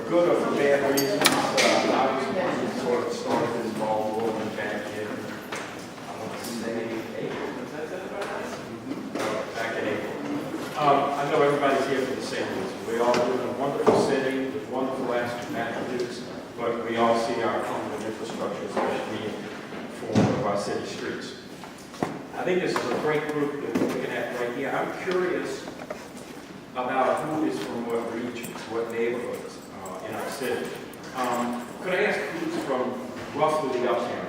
good or for bad reasons. I was the one who sort of started this ball rolling back in, I want to say April. Back in April. I know everybody's here for the same reason. We all live in a wonderful city with wonderful attributes, but we all see our common infrastructure, especially in the form of our city streets. I think this is a great group that we're looking at right here. I'm curious about who is from what regions, what neighborhoods in our city. Could I ask who's from roughly the uptown?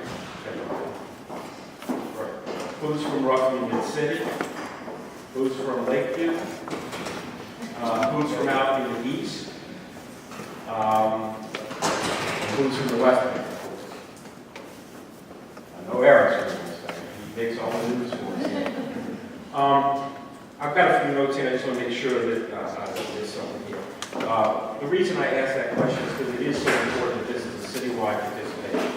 Right. Who's from roughly mid-city? Who's from Lakeview? Who's from out in the east? Who's from the west end? I know Eric's from the west end. He makes all the news for us. I've got a few notes here. I just want to make sure that there's something here. The reason I ask that question is because it is so important that this is a citywide participation.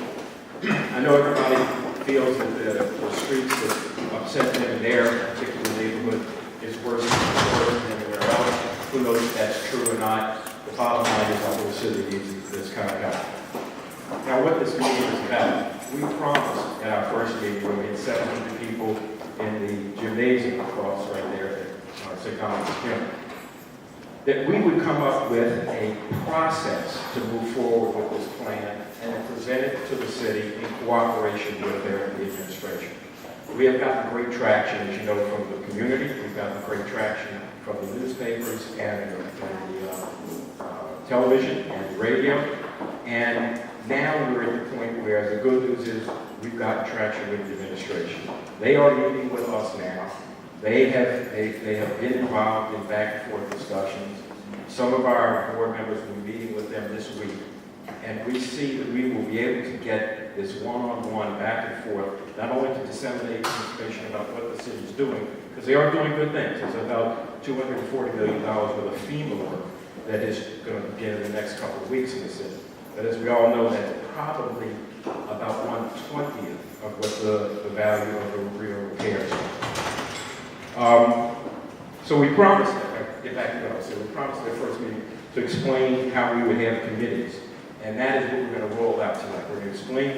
I know everybody feels that the streets that upset them in their particular neighborhood is worse than anywhere else. Who knows if that's true or not? The bottom line is our whole city needs this kind of help. Now, what this meeting is about, we promised at our first meeting when we had 700 people in the gymnasium across right there at St. Thomas Gym, that we would come up with a process to move forward with this plan and present it to the city in cooperation with the administration. We have gotten great traction, as you know, from the community. We've gotten great traction from the newspapers and the television and the radio. And now we're at the point where the good news is we've gotten traction with the administration. They are meeting with us now. They have been involved in back and forth discussions. Some of our board members will be meeting with them this week. And we see that we will be able to get this one-on-one back and forth, not only to disseminate information about what the city's doing, because they are doing good things. There's about $240 million worth of FEMA work that is going to begin in the next couple of weeks in the city. But as we all know, that's probably about 1/20th of what the value of the real repairs are. So we promised, get back to what I was saying, we promised at the first meeting to explain how we would have committees. And that is what we're going to roll out tonight. We're going to explain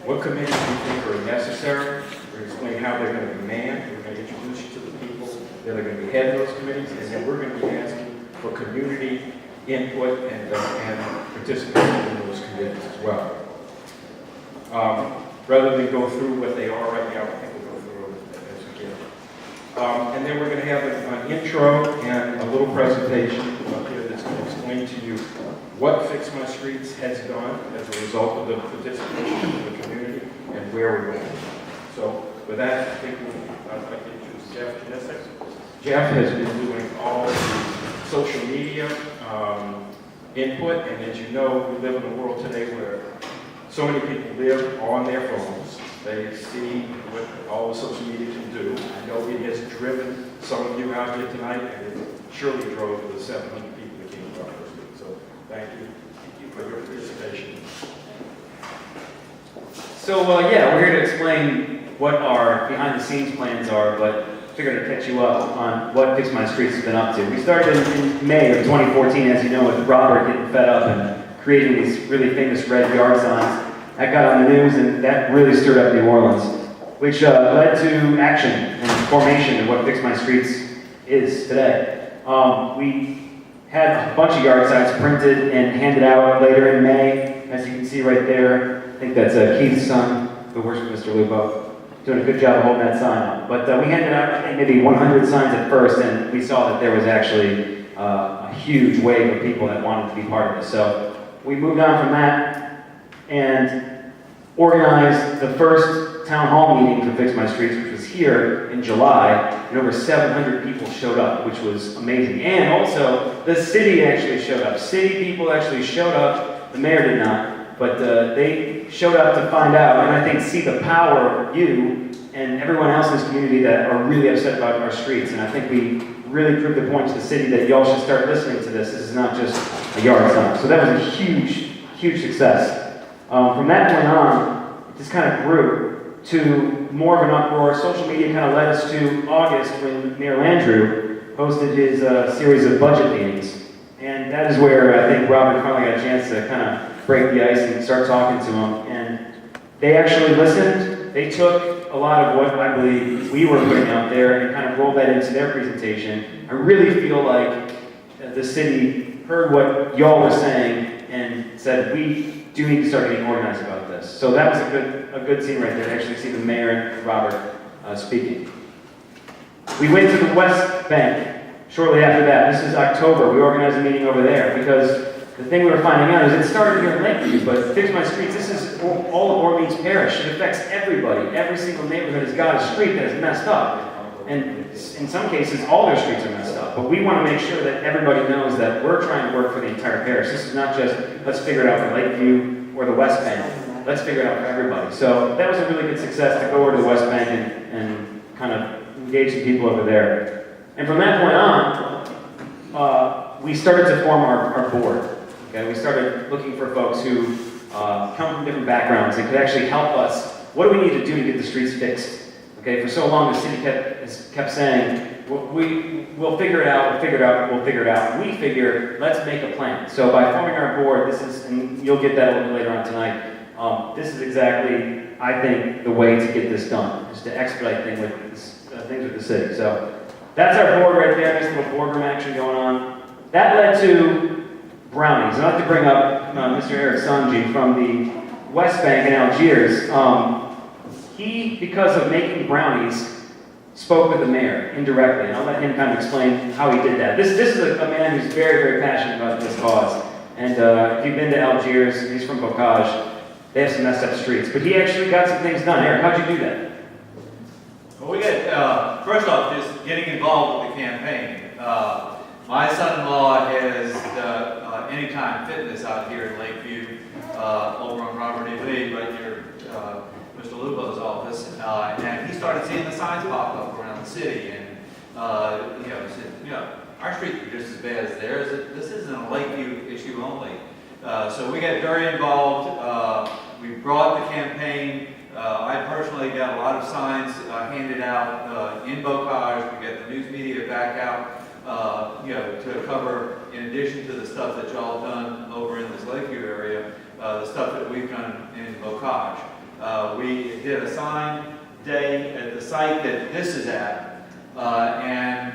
what committees we think are necessary. We're going to explain how they're going to be manned. We're going to introduce you to the people that are going to be heading those committees. And then we're going to be asking for community input and participation in those committees as well. Rather than go through what they are right now, I think we'll go through it as we can. And then we're going to have an intro and a little presentation up here that's going to explain to you what Fix My Streets has done as a result of the participation of the community and where we're going. So with that, I think I'd like to introduce Jeff Janicek. Jeff has been doing all the social media input, and as you know, we live in a world today where so many people live on their phones. They see what all the social media can do. I know it has driven some of you out here tonight, and it surely drove the 700 people that came to our first meeting. So thank you for your participation. So yeah, we're here to explain what our behind-the-scenes plans are, but figured to catch you up on what Fix My Streets has been up to. We started in May of 2014, as you know, with Robert getting fed up and creating these really famous red yard signs. That got on the news, and that really stirred up New Orleans, which led to action and formation of what Fix My Streets is today. We had a bunch of yard signs printed and handed out later in May, as you can see right there. I think that's Keith's son, who works with Mr. Lupo, doing a good job of holding that sign up. But we handed out, I think, maybe 100 signs at first, and we saw that there was actually a huge wave of people that wanted to be part of this. So we moved on from that and organized the first town hall meeting for Fix My Streets, which was here in July, and over 700 people showed up, which was amazing. And also, the city actually showed up. City people actually showed up. The mayor did not, but they showed up to find out, and I think see the power of you and everyone else in this community that are really upset about our streets. And I think we really proved the point to the city that y'all should start listening to this. This is not just a yard sign. So that was a huge, huge success. From that point on, it just kind of grew to more of an uproar. Social media kind of led us to August when Mayor Landrieu hosted his series of budget meetings. And that is where I think Robert finally got a chance to kind of break the ice and start talking to them. And they actually listened. They took a lot of what I believe we were putting out there and kind of rolled that into their presentation. I really feel like the city heard what y'all were saying and said, we do need to start getting organized about this. So that was a good scene right there, to actually see the mayor and Robert speaking. We went to the West Bank shortly after that. This is October. We organized a meeting over there because the thing we were finding out is it started here in Lakeview, but Fix My Streets, this is all of Orleans Parish. It affects everybody. Every single neighborhood has got a street that is messed up. And in some cases, all their streets are messed up. But we want to make sure that everybody knows that we're trying to work for the entire parish. This is not just, let's figure it out for Lakeview or the West Bank. Let's figure it out for everybody. So that was a really good success to go over to the West Bank and kind of engage some people over there. And from that point on, we started to form our board. Okay, we started looking for folks who come from different backgrounds and could actually help us. What do we need to do to get the streets fixed? Okay, for so long the city kept saying, we'll figure it out, we'll figure it out, we'll figure it out. We figure, let's make a plan. So by forming our board, this is, and you'll get that a little bit later on tonight, this is exactly, I think, the way to get this done, is to expedite things with the city. So that's our board right there, nice little boardroom action going on. That led to brownies. I'd like to bring up Mr. Eric Sanji from the West Bank in Algiers. He, because of making brownies, spoke with the mayor indirectly, and I'll let him kind of explain how he did that. This is a man who's very, very passionate about this cause. And if you've been to Algiers, he's from Bocage, they have some messed up streets. But he actually got some things done. Eric, how'd you do that? Well, we got, first off, just getting involved with the campaign. My son-in-law has Anytime Fitness out here in Lakeview, over on Robert E. Lee, right near Mr. Lubo's office, and he started seeing the signs pop up around the city, and said, our streets are just as bad as theirs. This isn't a Lakeview issue only. So we got very involved. We brought the campaign. I personally got a lot of signs handed out in Bocage. We got the news media back out, to cover, in addition to the stuff that y'all done over in this Lakeview area, the stuff that we've done in Bocage. We did a sign day at the site that this is at, and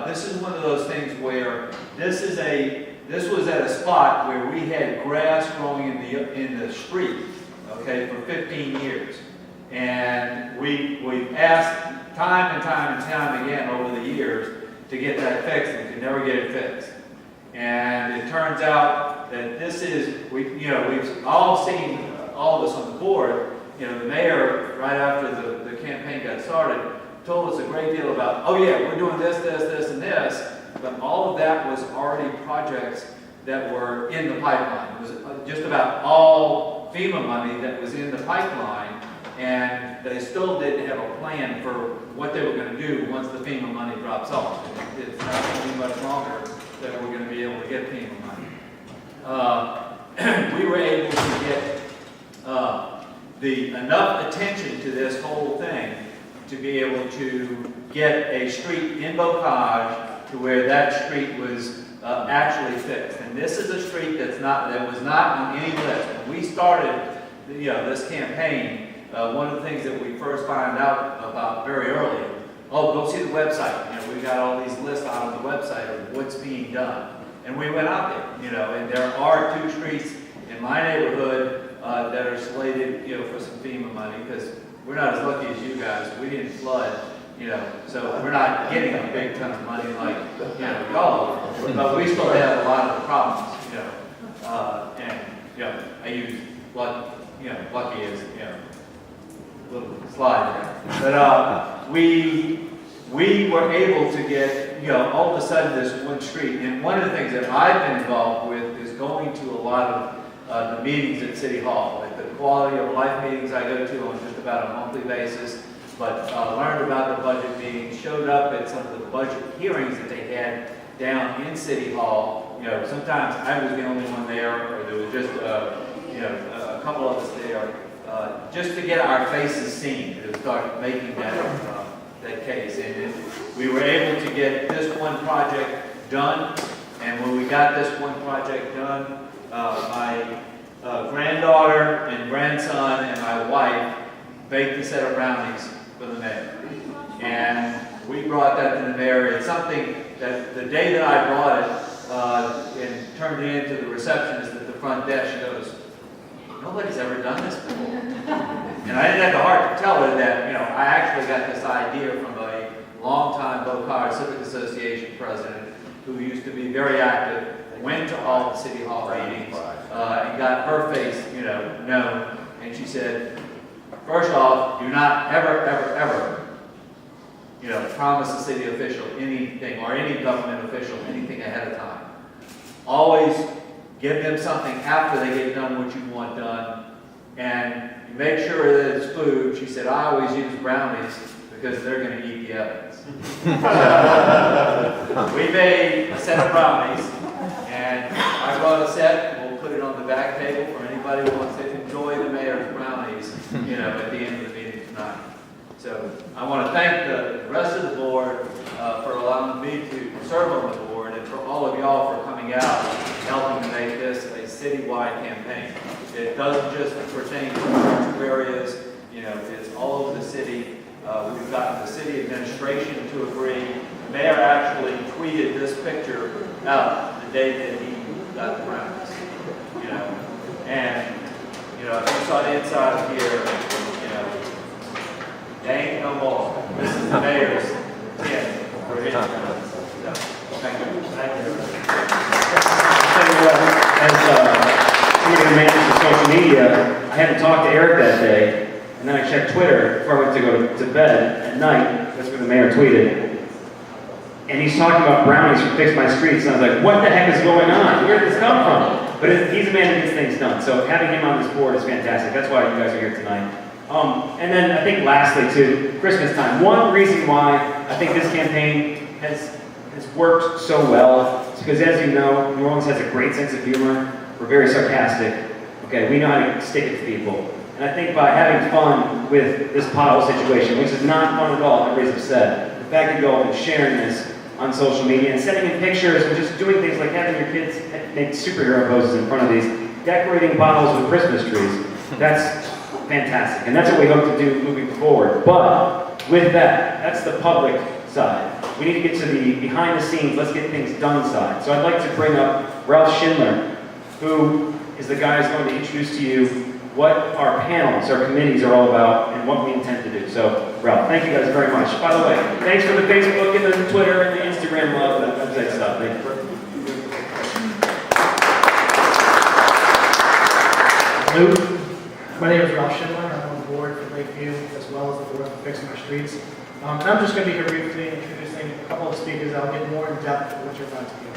this is one of those things where this was at a spot where we had grass growing in the street, okay, for 15 years, and we've asked time and time again over the years to get that fixed, and could never get it fixed. And it turns out that we've all seen, all of us on the board, the mayor, right after the campaign got started, told us a great deal about, oh yeah, we're doing this, and this, but all of that was already projects that were in the pipeline. It was just about all FEMA money that was in the pipeline, and they still didn't have a plan for what they were going to do once the FEMA money drops off. It's not going to be much longer that we're going to be able to get FEMA money. We were able to get enough attention to this whole thing to be able to get a street in Bocage to where that street was actually fixed. And this is a street that was not on any list. When we started this campaign, one of the things that we first found out about very early, go see the website. We got all these lists out on the website of what's being done. And we went out there, and there are 2 streets in my neighborhood that are slated, for some FEMA money, because we're not as lucky as you guys. We didn't flood, so we're not getting a big ton of money like, y'all are. But we still have a lot of the problems, and, I use lucky as, little slide there. But we were able to get, all of a sudden this one street. And one of the things that I've been involved with is going to a lot of the meetings at City Hall, like the quality of life meetings I go to on just about a monthly basis. But learned about the budget meetings, showed up at some of the budget hearings that they had down in City Hall. Sometimes I was the only one there, or there was just a couple of us there. Just to get our faces seen, to start making that case. And we were able to get this one project done. And when we got this one project done, my granddaughter and grandson and my wife baked a set of brownies for the mayor. And we brought that to the mayor. It's something that the day that I brought it and turned it into the receptionist at the front desk, she goes, nobody's ever done this before. And I didn't have the heart to tell her that, I actually got this idea from a longtime Boca Civic Association president who used to be very active, went to all the city hall meetings, and got her face, known. And she said, first off, do not ever, ever, ever, promise a city official anything or any government official anything ahead of time. Always give them something after they get done what you want done, and make sure that it's food. She said, I always use brownies because they're going to eat the evidence. We made a set of brownies, and I brought a set, and we'll put it on the back table for anybody who wants to enjoy the mayor's brownies, at the end of the meeting tonight. So I want to thank the rest of the board for allowing me to serve on the board, and for all of y'all for coming out and helping to make this a citywide campaign. It doesn't just pertain to our two areas, it's all over the city. We've gotten the city administration to agree. The mayor actually tweeted this picture out the day that he got the brownies. And if you saw the inside of here, they ain't no more. This is the mayor's tent for his brownies. So, thank you. Thank you. I'll tell you what, as somebody who manages social media, I had to talk to Eric that day. And then I checked Twitter before I went to go to bed at night. That's where the mayor tweeted. And he's talking about brownies from Fix My Streets. And I was like, what the heck is going on? Where did this come from? But he's a man who gets things done. So having him on this board is fantastic. That's why you guys are here tonight. And then I think lastly too, Christmas time. One reason why I think this campaign has worked so well is because, as you know, New Orleans has a great sense of humor. We're very sarcastic. Okay, we know how to stick it to people. And I think by having fun with this pothole situation, which is not fun at all, everybody's upset, the fact that you all have been sharing this on social media and sending in pictures and just doing things like having your kids make superhero poses in front of these, decorating potholes with Christmas trees, that's fantastic. And that's what we hope to do moving forward. But with that, that's the public side. We need to get to the behind the scenes, let's get things done side. So I'd like to bring up Ralph Schindler, who is the guy who's going to introduce to you what our panels, our committees are all about, and what we intend to do. So, Ralph, thank you guys very much. By the way, thanks for the Facebook and the Twitter and the Instagram love and that website stuff. Thank you. Hello, my name is Ralph Schindler. I'm on the board for Lakeview as well as the board for Fix My Streets. And I'm just going to be here briefly introducing a couple of speakers. I'll get more in depth of what you're about to hear.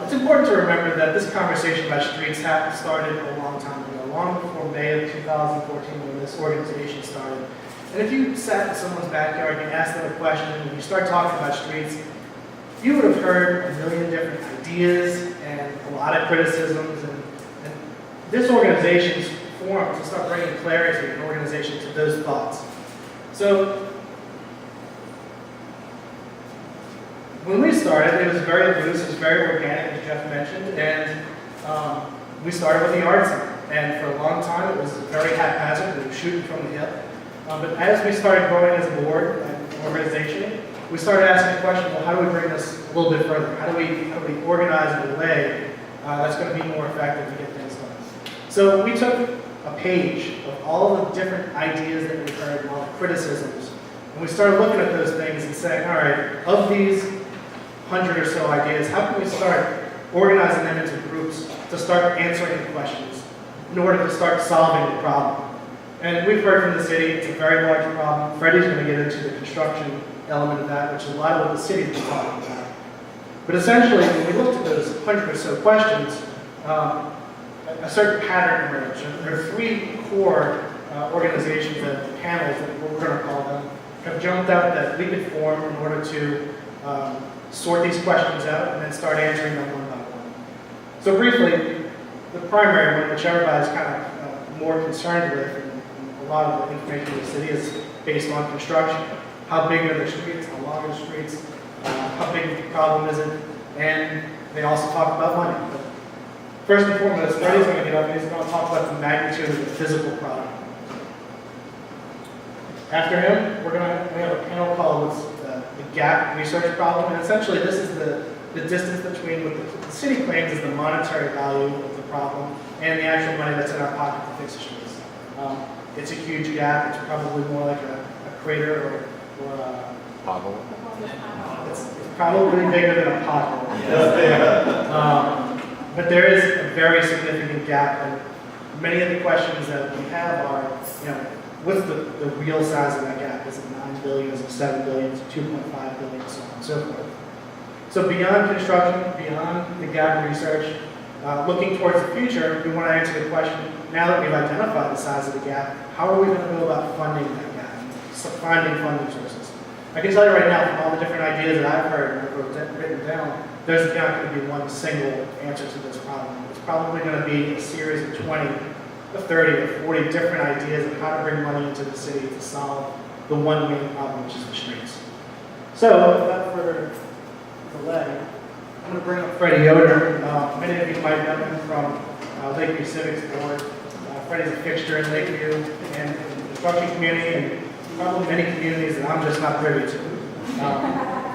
It's important to remember that this conversation about streets started a long time ago, long before May of 2014 when this organization started. And if you sat in someone's backyard and you asked them a question and you start talking about streets, you would have heard a million different ideas and a lot of criticisms. And this organization's formed to start bringing clarity in an organization to those thoughts. So, when we started, it was very loose, it was very organic, as Jeff mentioned, and we started with the yard sign. And for a long time, it was very haphazard, we were shooting from the hip. But as we started growing as a board and organization, we started asking the question, well, how do we bring this a little bit further? How do we organize in a way that's going to be more effective to get things done? So we took a page of all the different ideas that we heard and all the criticisms, and we started looking at those things and saying, all right, of these 100 or so ideas, how can we start organizing them into groups to start answering the questions in order to start solving the problem? And we've heard from the city, it's a very large problem. Freddie's going to get into the construction element of that, which is a lot of what the city's been talking about. But essentially, when we looked at those 100 or so questions, a certain pattern emerged. There are three core organizations, panels that we're going to call them, have jumped out that we could form in order to sort these questions out and then start answering them one by one. So briefly, the primary one, which everybody's kind of more concerned with, and a lot of the information in the city is based on construction. How big are the streets? How long are the streets? How big of a problem is it? And they also talk about money. But first and foremost, Freddie's going to get up and he's going to talk about the magnitude of the physical problem. After him, we have a panel called the gap research problem, and essentially this is the distance between what the city claims is the monetary value of the problem and the actual money that's in our pocket to fix the streets. It's a huge gap. It's probably more like a crater or a Pothole. it's probably bigger than a pothole. But there is a very significant gap, and many of the questions that we have are, what's the real size of that gap? Is it 9 billion, is it 7 billion, is it 2.5 billion, so on and so forth. So beyond construction, beyond the gap research, looking towards the future, we want to answer the question, now that we've identified the size of the gap, how are we going to go about funding that gap, finding funding sources? I can tell you right now, from all the different ideas that I've heard and written down, there's not going to be one single answer to this problem. It's probably going to be a series of 20, or 30, or 40 different ideas of how to bring money into the city to solve the one main problem, which is the streets. So, without further delay, I'm going to bring up Freddie Yoder. Many of you might know him from Lakeview Civics Board. Freddie's a fixture in Lakeview and in the construction community, and probably many communities that I'm just not privy to.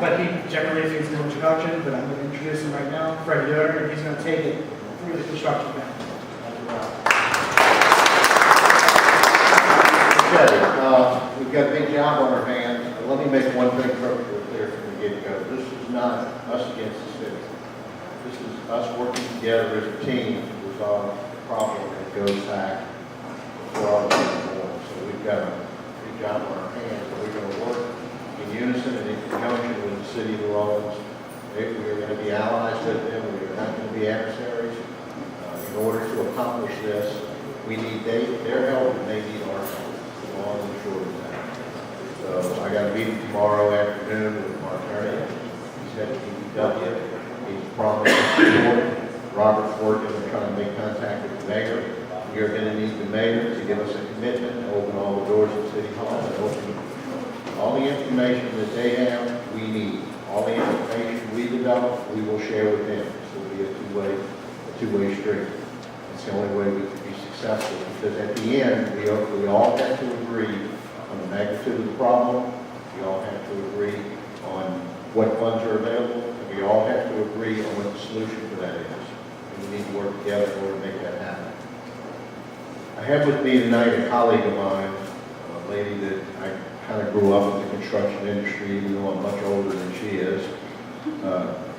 But he generally needs no introduction, but I'm going to introduce him right now, Freddie Yoder, and he's going to take it through the construction now. Okay, we've got a big job on our hands. Let me make one thing perfectly clear from the get-go. This is not us against the city. This is us working together as a team to resolve the problem that goes back for all of us. So we've got a big job on our hands, but we're going to work in unison and in conjunction with the city of New Orleans. We're going to be allies with them. We're not going to be adversaries. In order to accomplish this, we need their help and they need our help. Long and short of that. So I got a meeting tomorrow afternoon with Mark Ernie. He's at DPW. He's promised to support. Robert's working and trying to make contact with the mayor. We are going to need the mayor to give us a commitment to open all the doors of City Hall and open all the information that they have, we need. All the information we develop, we will share with them. So it'll be a two-way street. It's the only way we can be successful, because at the end, we all have to agree on the magnitude of the problem. We all have to agree on what funds are available, and we all have to agree on what the solution for that is. And we need to work together in order to make that happen. I have with me tonight a colleague of mine, a lady that I kind of grew up in the construction industry, even though I'm much older than she is.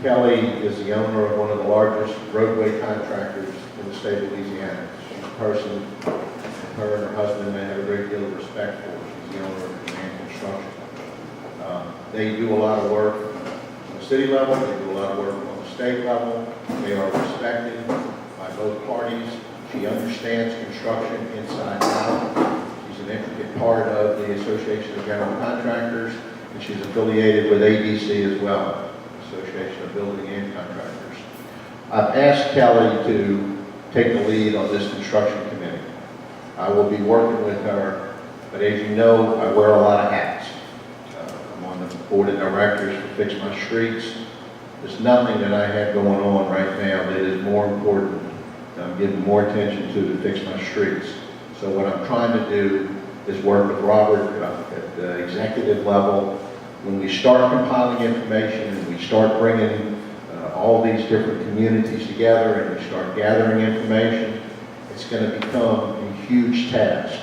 Kelly is the owner of one of the largest roadway contractors in the state of Louisiana. She's a person her and her husband may have a great deal of respect for. She's the owner of Command Construction. They do a lot of work on the city level, they do a lot of work on the state level. They are respected by both parties. She understands construction inside and out. She's an intricate part of the Association of General Contractors, and she's affiliated with ADC as well, Association of Building and Contractors. I've asked Kelly to take the lead on this construction committee. I will be working with her, but as you know, I wear a lot of hats. I'm on the board of directors for Fix My Streets. There's nothing that I have going on right now that is more important. I'm giving more attention to Fix My Streets. So what I'm trying to do is work with Robert at the executive level. When we start compiling information and we start bringing all these different communities together and we start gathering information, it's going to become a huge task.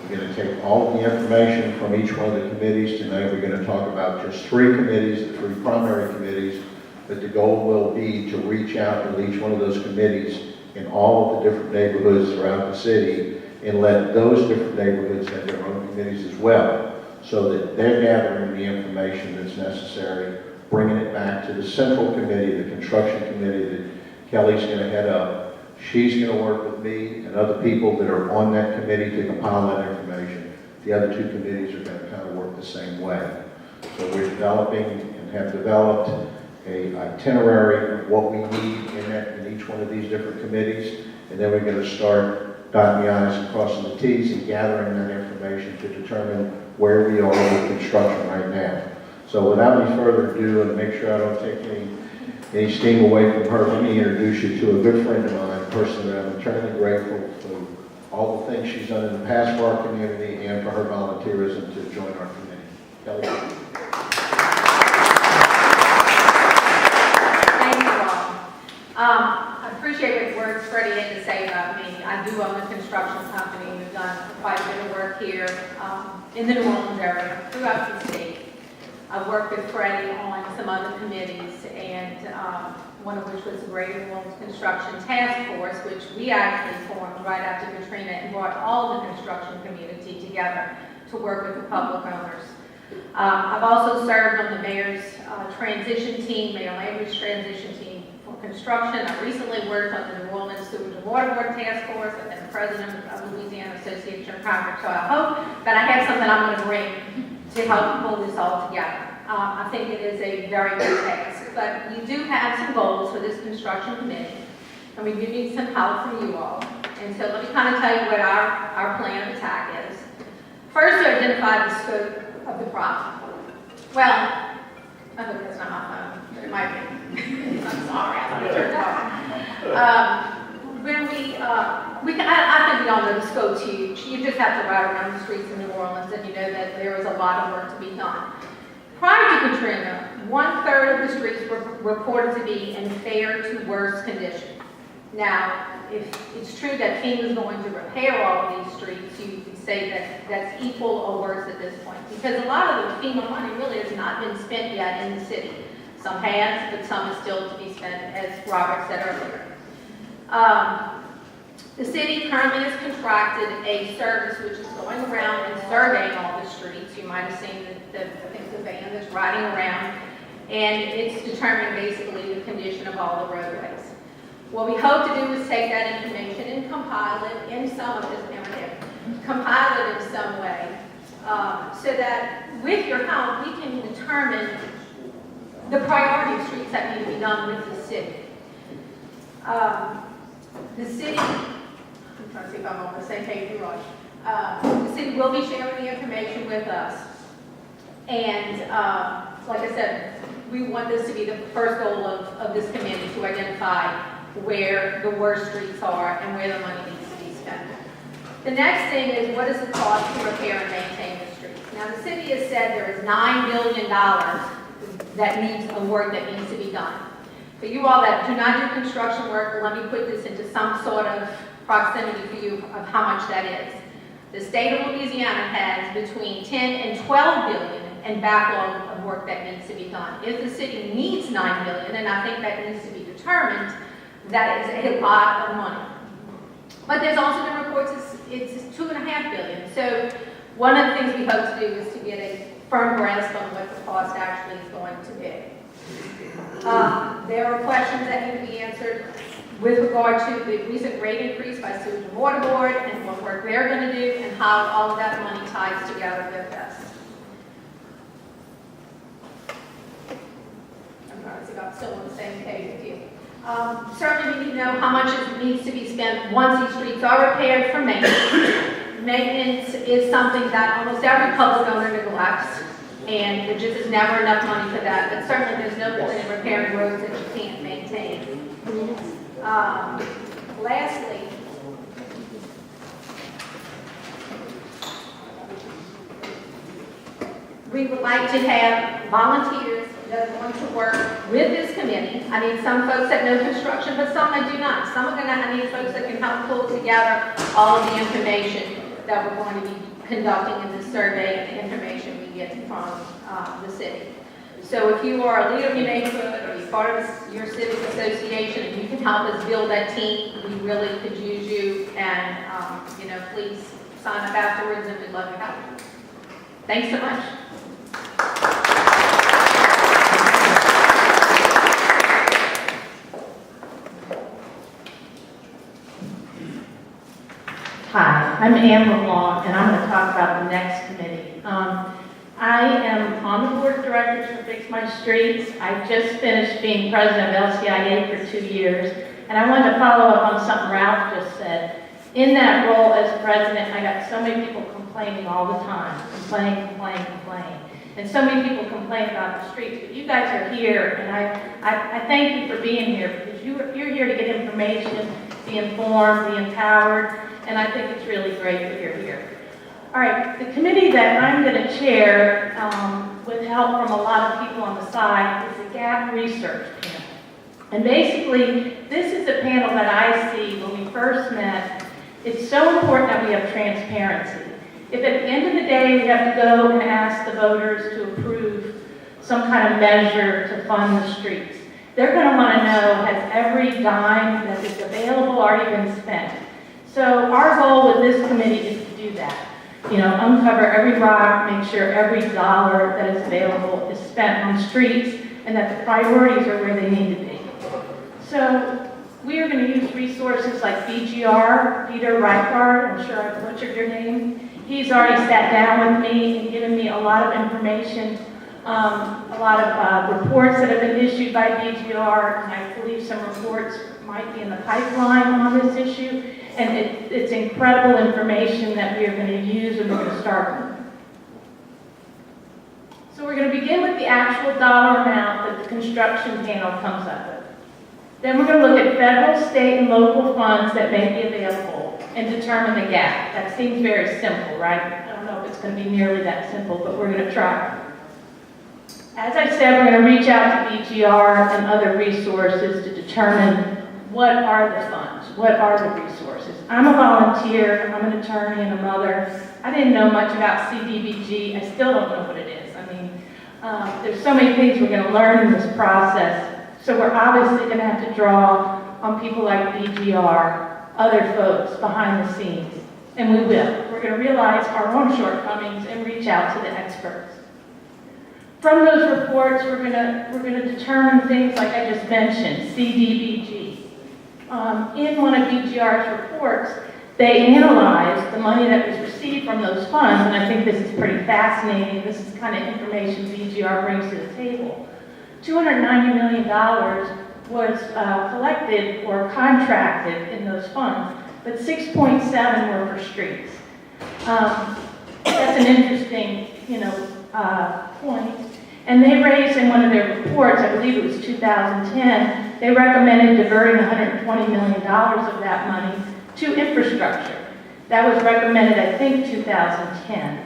We're going to take all of the information from each one of the committees. Tonight we're going to talk about just 3 committees, the 3 primary committees, but the goal will be to reach out to each one of those committees in all of the different neighborhoods throughout the city and let those different neighborhoods have their own committees as well, so that they're gathering the information that's necessary, bringing it back to the central committee, the construction committee that Kelly's going to head up. She's going to work with me and other people that are on that committee to compile that information. The other 2 committees are going to kind of work the same way. So we're developing and have developed an itinerary of what we need in each one of these different committees, and then we're going to start dotting the i's and crossing the t's and gathering that information to determine where we are with construction right now. So without any further ado, and make sure I don't take any steam away from her, let me introduce you to a good friend of mine, a person that I'm eternally grateful for all the things she's done in the past for our community and for her volunteerism to join our committee. Kelly. Thank you all. I appreciate what words Freddie had to say about me. I do own a construction company. We've done quite a bit of work here in the New Orleans area, throughout the state. I've worked with Freddie on some other committees, and one of which was the Greater New Orleans Construction Task Force, which we actually formed right after Katrina and brought all the construction community together to work with the public owners. I've also served on the mayor's transition team, Mayor Landry's transition team for construction. I recently worked on the New Orleans Sewage and Water Board Task Force. I've been the president of Louisiana Association of Congress, so I hope that I have something I'm going to bring to help pull this all together. I think it is a very good task, but we do have some goals for this construction committee, and we do need some help from you all. And so let me kind of tell you what our plan of attack is. First, to identify the scope of the problem. Well, I hope that's not my phone, but it might be. I'm sorry, I have to turn it off. I think we all know the scope's huge. You just have to ride around the streets of New Orleans and you know that there is a lot of work to be done. Prior to Katrina, 1/3 of the streets were reported to be in fair to worse condition. Now, if it's true that FEMA is going to repair all of these streets, you could say that that's equal or worse at this point, because a lot of the FEMA money really has not been spent yet in the city. Some has, but some is still to be spent, as Robert said earlier. The city currently has contracted a service which is going around and surveying all the streets. You might have seen I think the van that's riding around, and it's determining basically the condition of all the roadways. What we hope to do is take that information and compile it in some of this narrative, compile it in some way, so that with your help, we can determine the priority of streets that need to be done with the city. The city, I'm trying to see if I'm on the same page with Roy. The city will be sharing the information with us. And like I said, we want this to be the first goal of this committee, to identify where the worst streets are and where the money needs to be spent. The next thing is, what is the cost to repair and maintain the streets? Now, the city has said there is $9 billion of work that needs to be done. For you all that do not do construction work, let me put this into some sort of proximity for you of how much that is. The state of Louisiana has between 10 and 12 billion in backlog of work that needs to be done. If the city needs 9 billion, and I think that needs to be determined, that is a lot of money. But there's also been reports it's 2.5 billion. So one of the things we hope to do is to get a firm grasp on what the cost actually is going to be. There are questions that need to be answered with regard to the recent rate increase by Sewage and Water Board and what work they're going to do and how all of that money ties together with this. I'm trying to see if I'm still on the same page with you. Certainly we need to know how much needs to be spent once these streets are repaired for maintenance. Maintenance is something that almost every public owner neglects, and there just is never enough money for that, but certainly there's no point in repairing roads that you can't maintain. Lastly, we would like to have volunteers that are going to work with this committee. I need some folks that know construction, but some that do not. Some are going to, I need folks that can help pull together all of the information that we're going to be conducting in this survey and the information we get from the city. So if you are a leader of your neighborhood or you're part of your civic association and you can help us build that team, we really could use you. And please sign up afterwards and we'd love to help you. Thanks so much. Hi, I'm Anne LeBlanc, and I'm going to talk about the next committee. I am on the board of directors for Fix My Streets. I just finished being president of LCIA for 2 years, and I wanted to follow up on something Ralph just said. In that role as president, I got so many people complaining all the time, complaining. And so many people complain about the streets, but you guys are here, and I thank you for being here, because you're here to get information, be informed, be empowered, and I think it's really great that you're here. All right, the committee that I'm going to chair, with help from a lot of people on the side, is the GAP Research Panel. And basically, this is a panel that I see when we first met. It's so important that we have transparency. If at the end of the day, we have to go and ask the voters to approve some kind of measure to fund the streets, they're going to want to know, has every dime that is available already been spent? So our goal with this committee is to do that. You know, uncover every rock, make sure every dollar that is available is spent on streets, and that the priorities are where they need to be. So we are going to use resources like BGR, Peter Reichard, I'm sure I butchered your name. He's already sat down with me and given me a lot of information, a lot of reports that have been issued by BGR, and I believe some reports might be in the pipeline on this issue. And it's incredible information that we are going to use and we're going to start with. So we're going to begin with the actual dollar amount that the construction panel comes up with. Then we're going to look at federal, state, and local funds that may be available and determine the gap. That seems very simple, right? I don't know if it's going to be nearly that simple, but we're going to try. As I said, we're going to reach out to BGR and other resources to determine what are the funds, what are the resources. I'm a volunteer, I'm an attorney and a mother. I didn't know much about CDBG. I still don't know what it is. I mean, there's so many things we're going to learn in this process. So we're obviously going to have to draw on people like BGR, other folks behind the scenes, and we will. We're going to realize our own shortcomings and reach out to the experts. From those reports, we're going to determine things like I just mentioned, CDBG. In one of BGR's reports, they analyzed the money that was received from those funds, and I think this is pretty fascinating. This is the kind of information BGR brings to the table. $290 million was collected or contracted in those funds, but 6.7 were for streets. That's an interesting, point. And they raised in one of their reports, I believe it was 2010, they recommended diverting $120 million of that money to infrastructure. That was recommended, I think, 2010.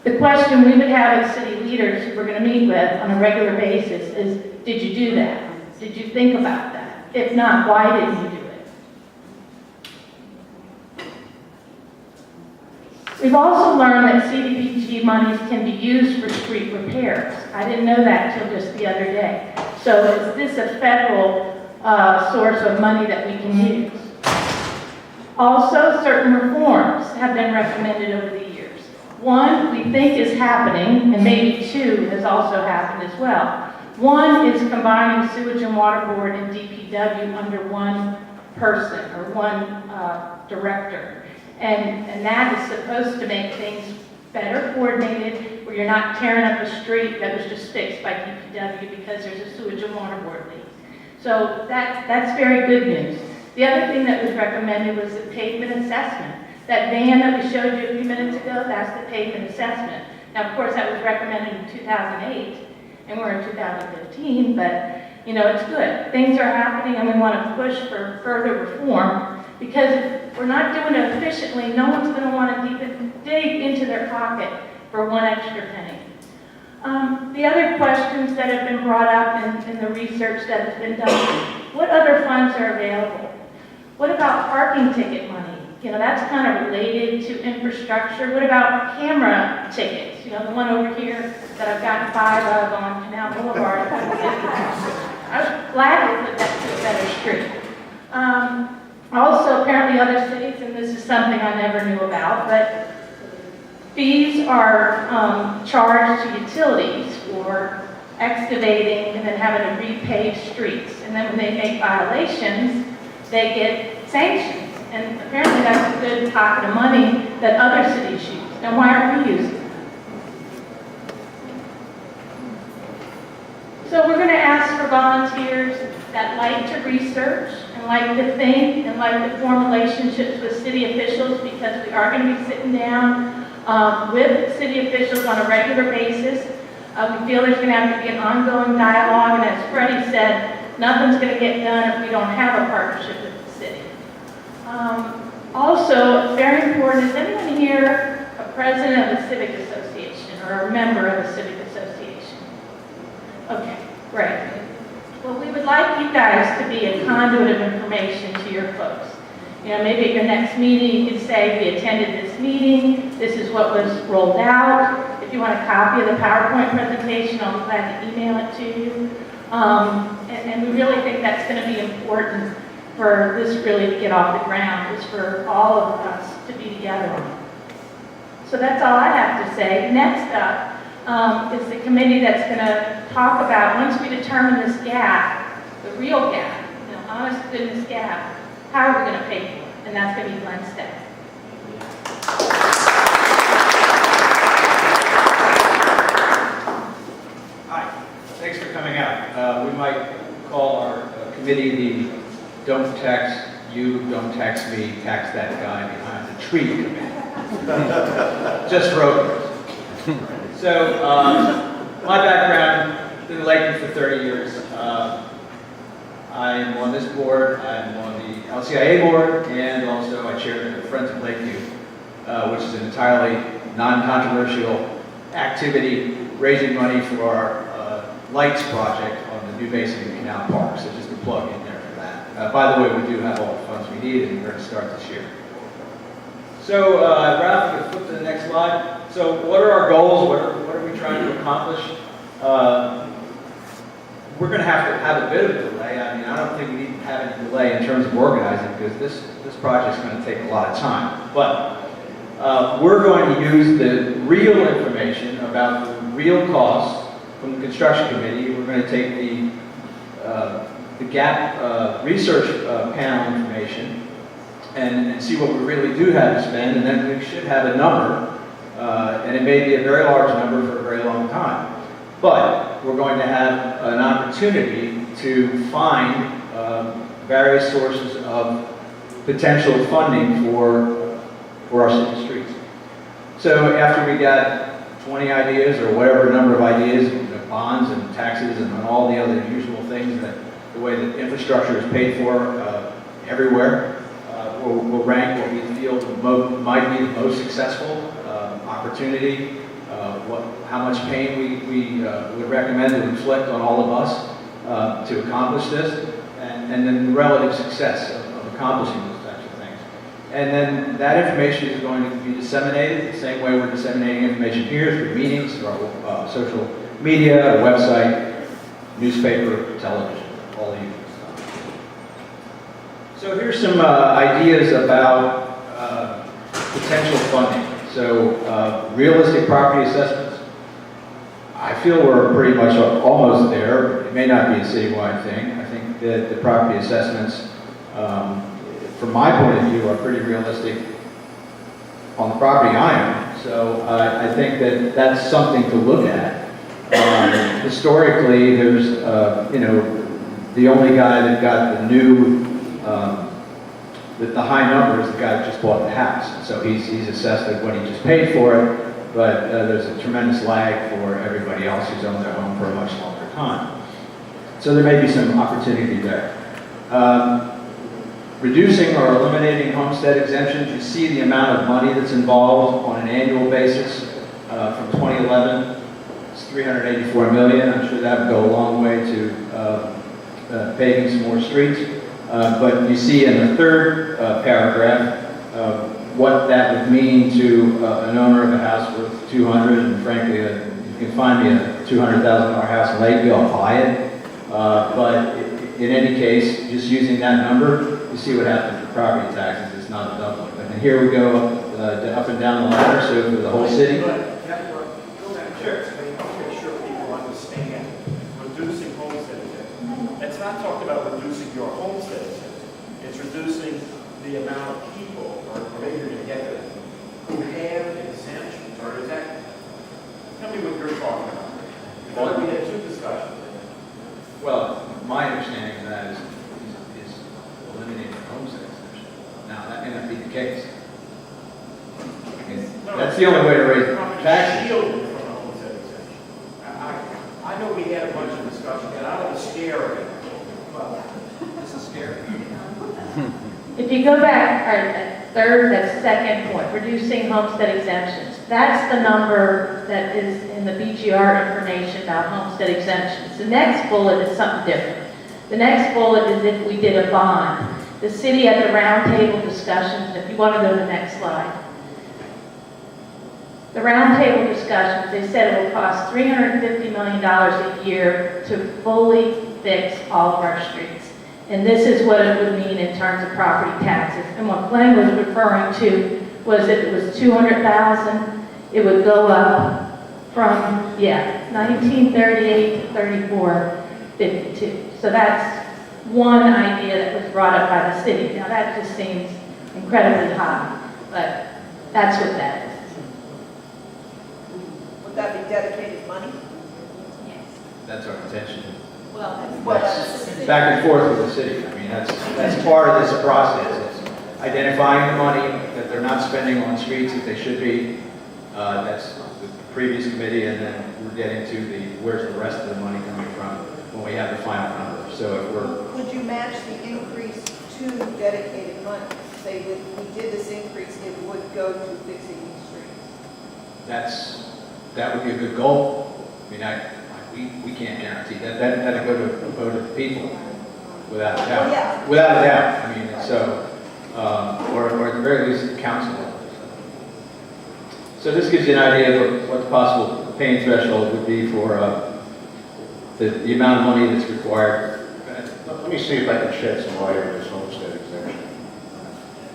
The question we would have as city leaders who we're going to meet with on a regular basis is, did you do that? Did you think about that? If not, why didn't you do it? We've also learned that CDBG monies can be used for street repairs. I didn't know that till just the other day. So is this a federal source of money that we can use? Also, certain reforms have been recommended over the years. One we think is happening, and maybe two has also happened as well. One is combining sewage and water board and DPW under one person or one director. And that is supposed to make things better coordinated, where you're not tearing up a street that was just fixed by DPW because there's a sewage and water board leak. So that's very good news. The other thing that was recommended was the pavement assessment. That van that we showed you a few minutes ago, that's the pavement assessment. Now, of course, that was recommended in 2008, and we're in 2015, but, it's good. Things are happening, and we want to push for further reform, because if we're not doing it efficiently, no one's going to want to dig into their pocket for one extra penny. The other questions that have been brought up in the research that has been done, what other funds are available? What about parking ticket money? That's kind of related to infrastructure. What about camera tickets? The one over here that I've gotten 5 of on Canal Boulevard. I was glad they put that to a better street. Also, apparently other cities, and this is something I never knew about, but fees are charged to utilities for excavating and then having to repave streets. And then when they make violations, they get sanctions. And apparently that's a good pocket of money that other cities use. Now, why aren't we using it? So we're going to ask for volunteers that like to research and like to think and like to form relationships with city officials, because we are going to be sitting down with city officials on a regular basis. We feel there's going to have to be an ongoing dialogue, and as Freddie said, nothing's going to get done if we don't have a partnership with the city. Also, very important, is anyone here a president of a civic association or a member of a civic association? Okay, great. Well, we would like you guys to be a conduit of information to your folks. You know, maybe at your next meeting, you can say, we attended this meeting, this is what was rolled out. If you want a copy of the PowerPoint presentation, I'll be glad to email it to you. And we really think that's going to be important for this really to get off the ground, is for all of us to be together on it. So that's all I have to say. Next up is the committee that's going to talk about, once we determine this gap, the real gap, you know, honest to goodness gap, how are we going to pay for it? And that's going to be Glenn Steck. Hi, thanks for coming out. We might call our committee the Don't Tax You, Don't Tax Me, Tax That Guy Behind the Tree Committee. Just for openers. So, my background, been in Lakeland for 30 years. I'm on this board, I'm on the LCIA board, and also I chair the Friends of Lakeview, which is an entirely non-controversial activity raising money for our lights project on the new basin in Canal Park. So just a plug in there for that. By the way, we do have all the funds we need, and we're going to start this year. So, Ralph, you can flip to the next slide. So, what are our goals? What are we trying to accomplish? We're going to have a bit of a delay. I mean, I don't think we need to have any delay in terms of organizing, because this project is going to take a lot of time. But we're going to use the real information about the real costs from the construction committee. We're going to take the gap research panel information and see what we really do have to spend, and then we should have a number, and it may be a very large number for a very long time. But we're going to have an opportunity to find various sources of potential funding for our city streets. So after we got 20 ideas or whatever number of ideas, you know, bonds and taxes and all the other usual things that the way that infrastructure is paid for everywhere, we'll rank what we feel might be the most successful opportunity. How much pain we would recommend to inflict on all of us to accomplish this, and then the relative success of accomplishing those types of things. And then that information is going to be disseminated the same way we're disseminating information here through meetings, through our social media, our website, newspaper, television, all the usual stuff. So here's some ideas about potential funding. So realistic property assessments. I feel we're pretty much almost there. It may not be a citywide thing. I think that the property assessments, from my point of view, are pretty realistic on the property I own. So I think that that's something to look at. Historically, there's, you know, the only guy that got the new, the high number is the guy that just bought the house. So he's assessed at what he just paid for it. But there's a tremendous lag for everybody else who's owned their home for a much longer time. So there may be some opportunity there. Reducing or eliminating homestead exemptions, you see the amount of money that's involved on an annual basis. From 2011, it's $384 million. I'm sure that would go a long way to paving some more streets. But you see in the third paragraph, what that would mean to an owner of a house worth $200, and frankly, you can find me a $200,000 house in Lakeville, I'll buy it. But in any case, just using that number, you see what happens with property taxes. It's not a doubling. And here we go up and down the ladder, so for the whole city. Sure. Make sure people understand reducing homestead exemption. It's not talking about reducing your homestead exemption. It's reducing the amount of people, or maybe you're going to get to that, who have exemptions or exemptions. Tell me what you're talking about. Because we had two discussions. Well, my understanding of that is eliminating the homestead exemption. Now, that may not be the case. That's the only way to raise taxes. Shielded from a homestead exemption. that second point, reducing homestead exemptions. That's the number that is in the BGR information about homestead exemptions. The next bullet is something different. The next bullet is if we did a bond. The city at the roundtable discussions, if you want to go to the next slide. The roundtable discussions, they said it will cost $350 million a year to fully fix all of our streets. And this is what it would mean in terms of property taxes. And what Glenn was referring to was if it was $200,000, it would go up from, 1938 to 3452. So that's one idea that was brought up by the city. Now that just seems incredibly high, but that's what that is. Would that be dedicated money? Yes. That's our intention. Well, That's back and forth with the city. I mean, that's part of this process. It's identifying the money that they're not spending on streets that they should be. That's the previous committee, and then we're getting to the, where's the rest of the money coming from when we have the final number. So if we're, Would you match the increase to dedicated money? Say that we did this increase, it would go to fixing these streets. that would be a good goal. I mean, we can't guarantee that. That'd go to a vote of the people, without a doubt. Well, yeah. Without a doubt. I mean, so, or at the very least, the council. So this gives you an idea of what the possible paying threshold would be for the amount of money that's required. Let me see if I can shed some light on this homestead exemption.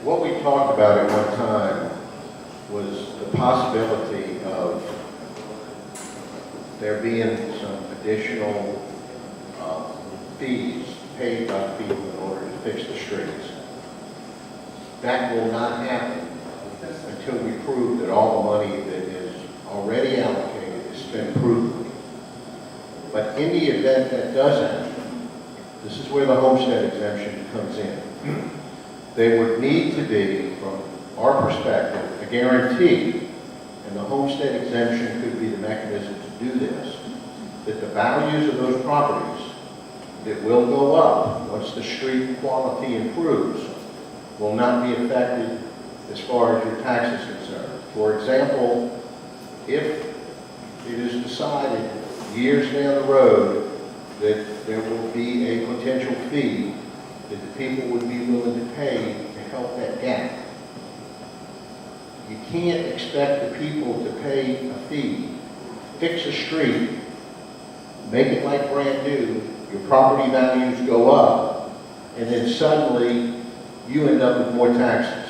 What we talked about at one time was the possibility of there being some additional fees paid by people in order to fix the streets. That will not happen until we prove that all the money that is already allocated is spent prudently. But in the event that does happen, this is where the homestead exemption comes in. There would need to be, from our perspective, a guarantee, and the homestead exemption could be the mechanism to do this, that the values of those properties that will go up once the street quality improves will not be affected as far as your tax is concerned. For example, if it is decided years down the road that there will be a potential fee that the people would be willing to pay to help that gap, you can't expect the people to pay a fee, fix a street, make it like brand new, your property values go up, and then suddenly you end up with more taxes.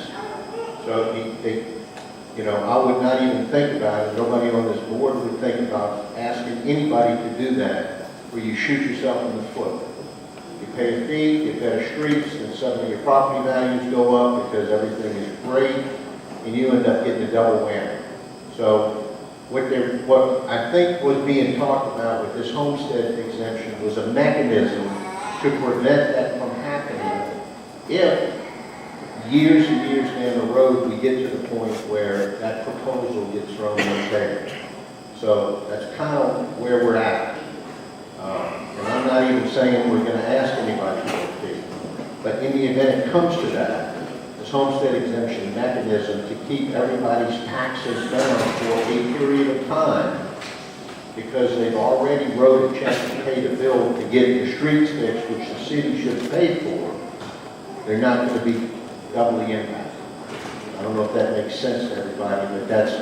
So, I would not even think about it, nobody on this board would think about asking anybody to do that, where you shoot yourself in the foot. You pay a fee, get better streets, and suddenly your property values go up because everything is great, and you end up getting a double whammy. So, what I think was being talked about with this homestead exemption was a mechanism to prevent that from happening if years and years down the road we get to the point where that proposal gets thrown on the table. So that's kind of where we're at. And I'm not even saying we're going to ask anybody for a fee. But in the event it comes to that, this homestead exemption mechanism to keep everybody's taxes down for a period of time, because they've already wrote a check and paid a bill to get the streets fixed, which the city should have paid for, they're not going to be doubly impacted. I don't know if that makes sense to everybody, but that's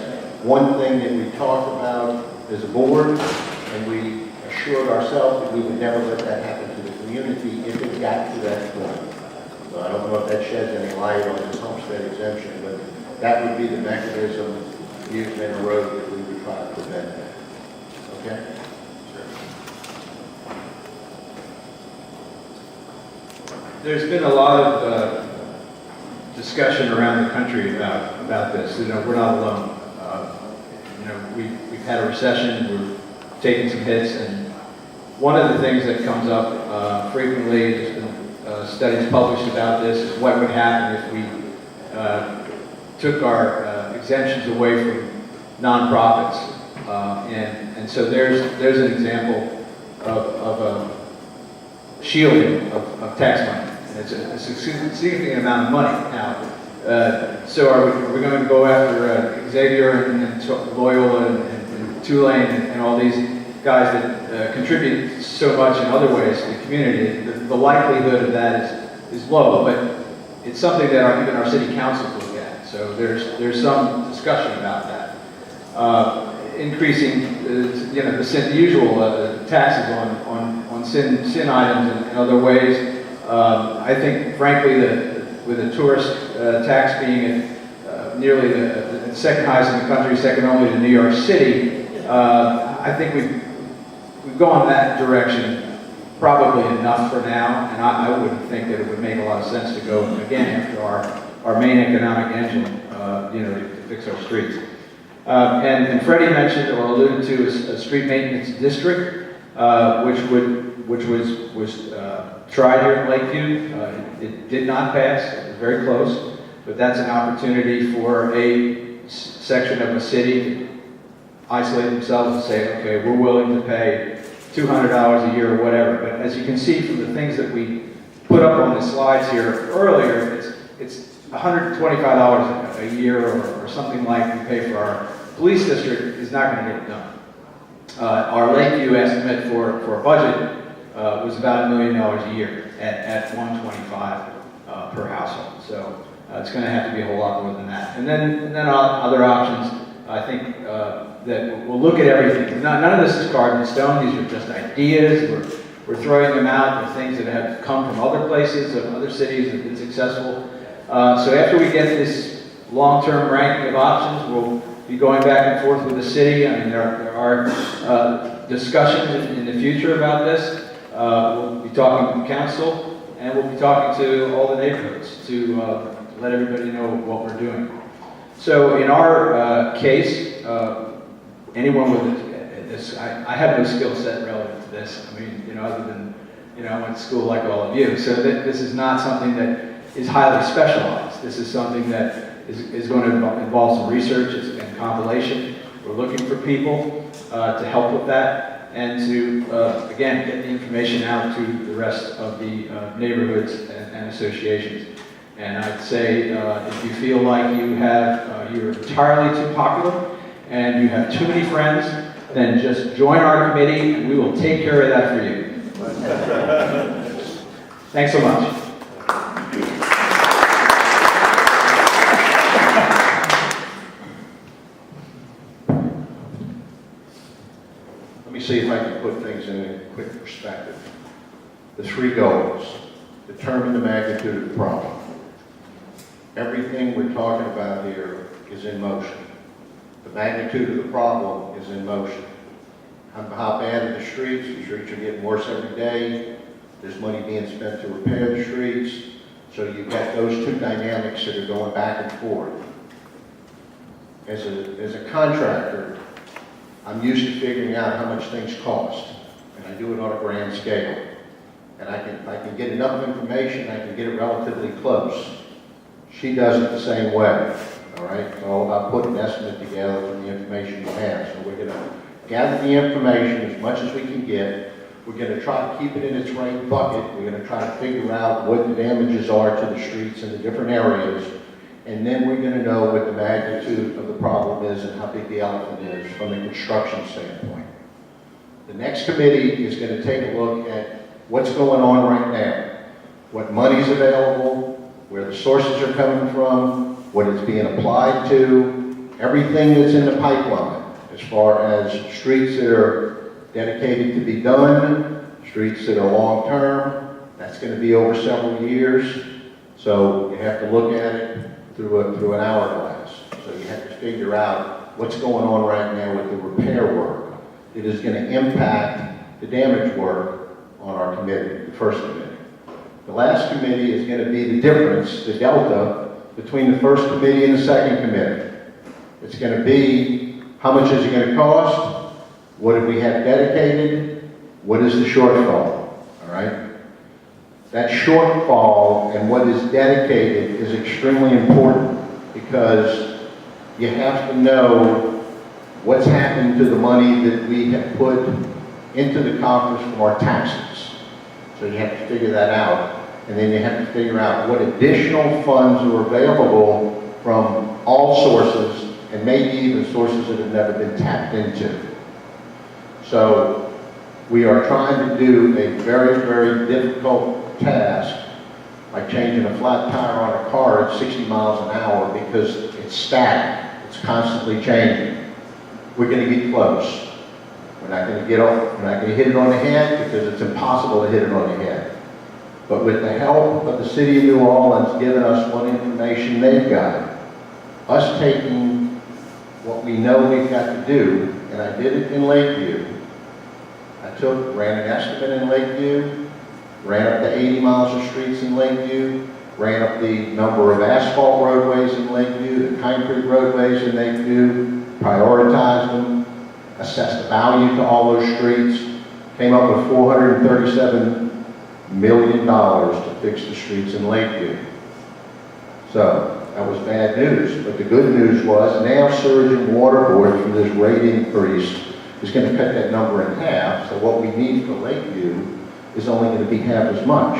one thing that we talked about as a board, and we assured ourselves that we would never let that happen to the community if it got to that point. So I don't know if that sheds any light on this homestead exemption, but that would be the mechanism used in a road that we would try to prevent that. Okay? there's been a lot of discussion around the country about this. We're not alone. We've had a recession, we're taking some hits, and one of the things that comes up frequently, there's been studies published about this, is what would happen if we took our exemptions away from nonprofits. And so there's an example of shielding of tax money. And it's a significant amount of money. Now, So are we going to go after Xavier and Loyola and Tulane and all these guys that contribute so much in other ways to the community? The likelihood of that is low, but it's something that even our city councils look at. So there's some discussion about that. Increasing, the usual taxes on sin items and other ways. I think, frankly, that with the tourist tax being at nearly the second highest in the country, second only to New York City, I think we've gone that direction probably enough for now, and I wouldn't think that it would make a lot of sense to go again after our main economic engine, to fix our streets. And Freddie mentioned or alluded to a street maintenance district, which was tried here in Lakeview. It did not pass. It was very close, but that's an opportunity for a section of a city to isolate themselves and say, okay, we're willing to pay $200 a year or whatever. But as you can see from the things that we put up on the slides here earlier, it's $125 a year or something like we pay for our police district is not going to get it done. Our Lakeview estimate for a budget was about $1 million a year at $125 per household. So it's going to have to be a whole lot more than that. And then other options, I think that we'll look at everything. None of this is carved in stone. These are just ideas. We're throwing them out. They're things that have come from other places, of other cities that have been successful. So after we get this long-term ranking of options, we'll be going back and forth with the city. I mean, there are discussions in the future about this. We'll be talking to council, and we'll be talking to all the neighborhoods to let everybody know what we're doing. So in our case, anyone with this, I have no skill set relevant to this. I mean, other than, I went to school like all of you. So this is not something that is highly specialized. This is something that is going to involve some research and compilation. We're looking for people to help with that and to, again, get the information out to the rest of the neighborhoods and associations. And I'd say if you feel like you're entirely too popular and you have too many friends, then just join our committee and we will take care of that for you. Thanks so much. Let me see if I can put things in a quick perspective. The three goals: determine the magnitude of the problem. Everything we're talking about here is in motion. The magnitude of the problem is in motion. How bad are the streets? The streets are getting worse every day. There's money being spent to repair the streets. So you've got those two dynamics that are going back and forth. As a contractor, I'm used to figuring out how much things cost, and I do it on a grand scale. And I can get enough information, I can get it relatively close. She does it the same way, all right? It's all about putting an estimate together from the information you have. So we're gonna gather the information as much as we can get. We're gonna try to keep it in its right bucket. We're gonna try to figure out what the damages are to the streets in the different areas. And then we're gonna know what the magnitude of the problem is and how big the elephant is from a construction standpoint. The next committee is gonna take a look at what's going on right now, what money's available, where the sources are coming from, what it's being applied to, everything that's in the pipeline as far as streets that are dedicated to be done, streets that are long-term. That's going to be over several years. So you have to look at it through an hourglass. So you have to figure out what's going on right now with the repair work that is going to impact the damage work on our committee, the first committee. The last committee is going to be the difference, the delta, between the first committee and the second committee. It's going to be how much is it going to cost, what do we have dedicated, what is the shortfall, all right? That shortfall and what is dedicated is extremely important because you have to know what's happened to the money that we have put into the coffers from our taxes. So you have to figure that out. and then you have to figure out what additional funds are available from all sources, and maybe even sources that have never been tapped into. So we are trying to do a very, very difficult task by changing a flat tire on a car at 60 miles an hour because it's static, it's constantly changing. We're going to get close. We're not going to get off, we're not going to hit it on the head because it's impossible to hit it on the head. But with the help of the city of New Orleans giving us what information they've got, us taking what we know we've got to do, and I did it in Lakeview. Ran an estimate in Lakeview, ran up the 80 miles of streets in Lakeview, ran up the number of asphalt roadways in Lakeview, the concrete roadways in Lakeview, prioritized them, assessed the value to all those streets, came up with $437 million to fix the streets in Lakeview. So that was bad news, but the good news was now Surge and Water Board, through this rate increase, is going to cut that number in half, so what we need for Lakeview is only going to be half as much.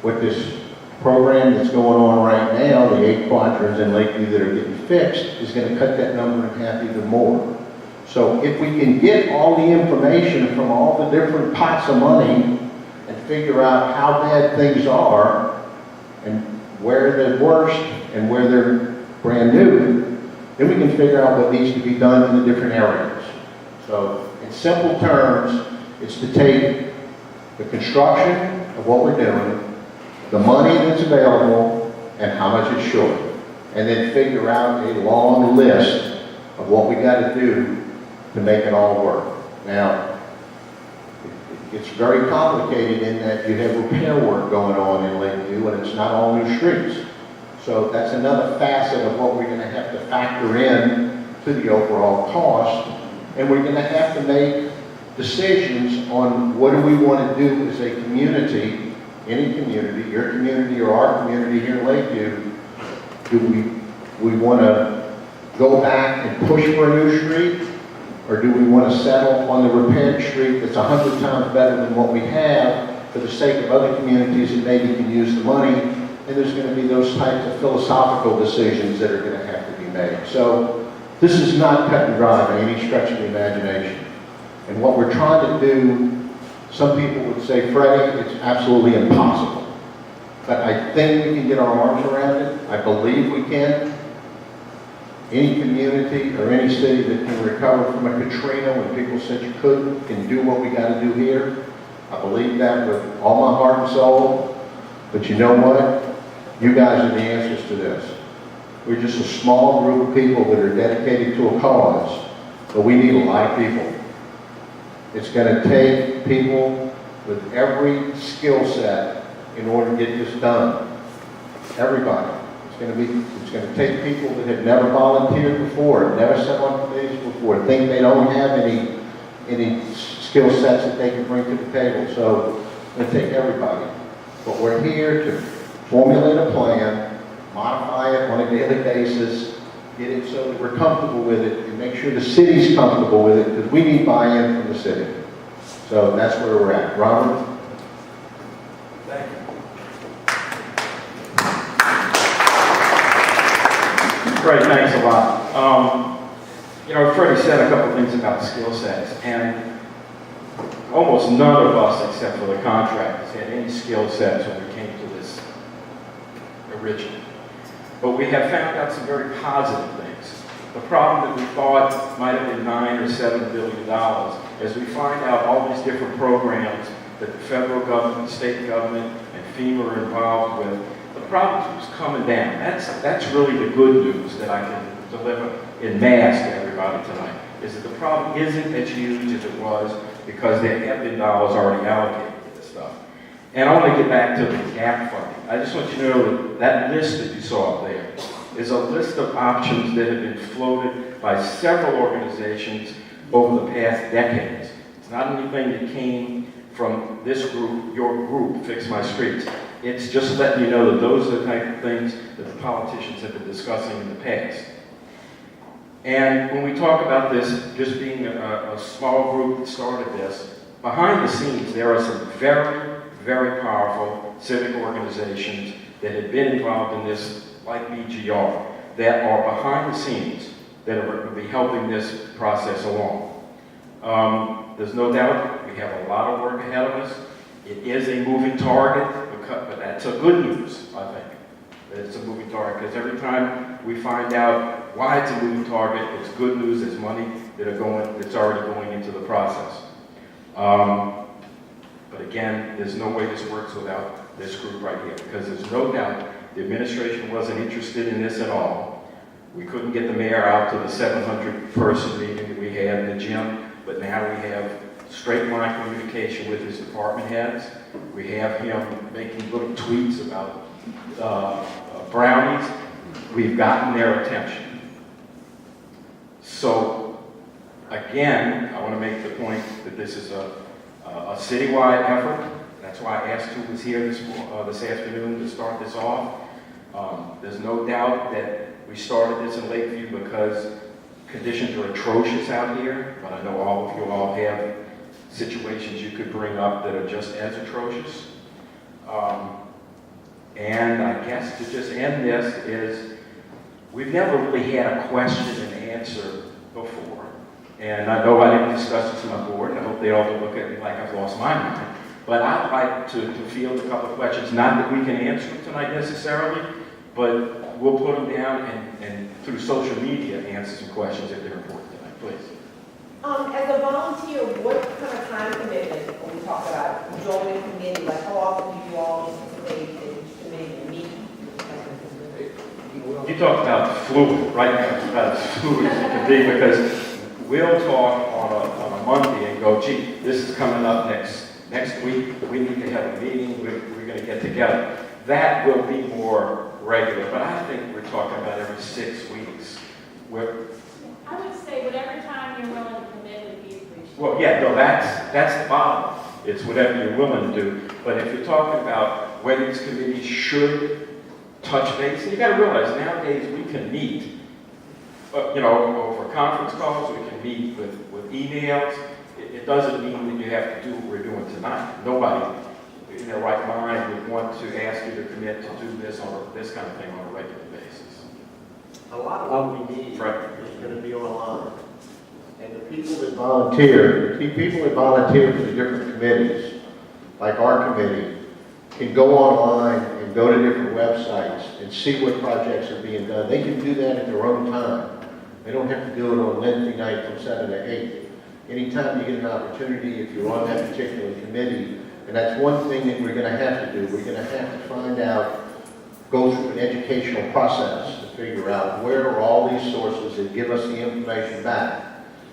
With this program that's going on right now, the 8 quadrants in Lakeview that are getting fixed, is going to cut that number in half even more. So if we can get all the information from all the different pots of money and figure out how bad things are, and where they're worst and where they're brand new, then we can figure out what needs to be done in the different areas. So, in simple terms, it's to take the construction of what we're doing, the money that's available, and how much is short, and then figure out a long list of what we got to do to make it all work. Now, it gets very complicated in that you have repair work going on in Lakeview, and it's not all new streets. So that's another facet of what we're going to have to factor in to the overall cost. And we're going to have to make decisions on what do we want to do as a community, any community, your community or our community here in Lakeview. Do we want to go back and push for a new street? Or do we want to settle on the repaired street that's 100 times better than what we have for the sake of other communities that maybe can use the money? And there's going to be those types of philosophical decisions that are going to have to be made. So this is not cut and dry by any stretch of the imagination. And what we're trying to do, some people would say, Freddie, it's absolutely impossible. But I think we can get our arms around it. I believe we can. Any community or any city that can recover from a Katrina when people said you couldn't can do what we got to do here. I believe that with all my heart and soul. But you know what? You guys are the answers to this. We're just a small group of people that are dedicated to a cause, but we need a lot of people. It's going to take people with every skill set in order to get this done. Everybody. It's going to take people that have never volunteered before, never sat on committees before, think they don't have any skill sets that they can bring to the table. So it's going to take everybody. But we're here to formulate a plan, modify it on a daily basis, get it so that we're comfortable with it, and make sure the city's comfortable with it, because we need buy-in from the city. So that's where we're at. Robert? Thank you. Right, thanks a lot. Freddie said a couple things about skill sets, and almost none of us, except for the contractors, had any skill sets when we came to this originally. But we have found out some very positive things. The problem that we thought might have been $9 or $7 billion, as we find out all these different programs that the federal government, the state government, and FEMA are involved with, the problem keeps coming down. That's really the good news that I can deliver in mass to everybody tonight, is that the problem isn't as huge as it was because there have been dollars already allocated to this stuff. And I want to get back to the gap funding. I just want you to know that that list that you saw up there is a list of options that have been floated by several organizations over the past decades. It's not anything that came from this group, your group, Fix My Streets. It's just letting you know that those are the type of things that the politicians have been discussing in the past. And when we talk about this just being a small group that started this, behind the scenes there are some very, very powerful civic organizations that have been involved in this, like BGR, that are behind the scenes, that are going to be helping this process along. There's no doubt we have a lot of work ahead of us. It is a moving target, but that's a good news, I think. That it's a moving target, because every time we find out why it's a moving target, it's good news, there's money that's already going into the process. But again, there's no way this works without this group right here, because there's no doubt the administration wasn't interested in this at all. We couldn't get the mayor out to the 700-person meeting that we had in the gym, but now we have straight line communication with his department heads. We have him making little tweets about brownies. We've gotten their attention. So, again, I want to make the point that this is a citywide effort. That's why I asked who was here this afternoon to start this off. There's no doubt that we started this in Lakeview because conditions are atrocious out here, but I know all of you all have situations you could bring up that are just as atrocious. And I guess to just end this is, we've never really had a question and answer before. And I know I didn't discuss this in my board, and I hope they all don't look at me like I've lost my mind. But I'd like to field a couple of questions, not that we can answer them tonight necessarily, but we'll put them down and through social media answer some questions if they're important tonight, please. As a volunteer, what kind of time commitment when we talk about joining a committee? Like, how often do you all anticipate that each committee meet? You talk about fluid, right now it's about as fluid as it can be, because we'll talk on a Monday and go, gee, this is coming up next week, we need to have a meeting, we're going to get together. That will be more regular, but I think we're talking about every 6 weeks. I would say whatever time you're willing to commit would be appreciated. Well, yeah, no, that's the bottom. It's whatever you're willing to do. But if you're talking about whether these committees should touch base, and you got to realize nowadays we can meet, over conference calls, we can meet with emails. It doesn't mean that you have to do what we're doing tonight. Nobody in their right mind would want to ask you to commit to do this kind of thing on a regular basis. A lot of what we need Right. is going to be online. And the people that volunteer for the different committees, like our committee, can go online and go to different websites and see what projects are being done. They can do that at their own time. They don't have to do it on Wednesday night from 7 to 8. Anytime you get an opportunity, if you're on that particular committee, and that's one thing that we're going to have to do. We're going to have to find out, go through an educational process to figure out where are all these sources and give us the information back.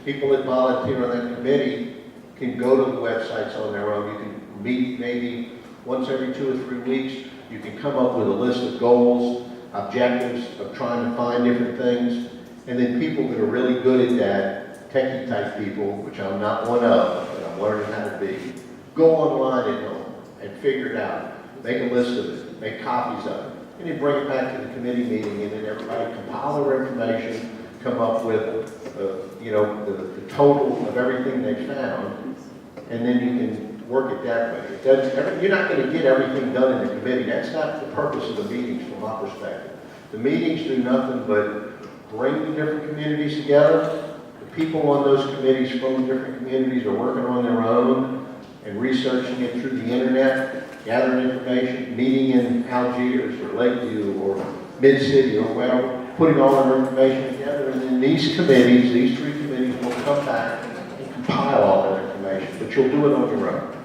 People that volunteer on that committee can go to the websites on their own. You can meet maybe once every 2 or 3 weeks. You can come up with a list of goals, objectives of trying to find different things. And then people that are really good at that, techie type people, which I'm not one of, but I'm learning how to be, go online at home and figure it out. Make a list of it, make copies of it, and then bring it back to the committee meeting, and then everybody compile their information, come up with, the total of everything they found, and then you can work it that way. You're not going to get everything done in the committee. That's not the purpose of the meetings from my perspective. The meetings do nothing but bring the different communities together. The people on those committees from the different communities are working on their own and researching it through the internet, gathering information, meeting in Algiers or Lakeview or Mid-City or wherever, putting all our information together, and then these 3 committees will come back and compile all that information, but you'll do it on your own.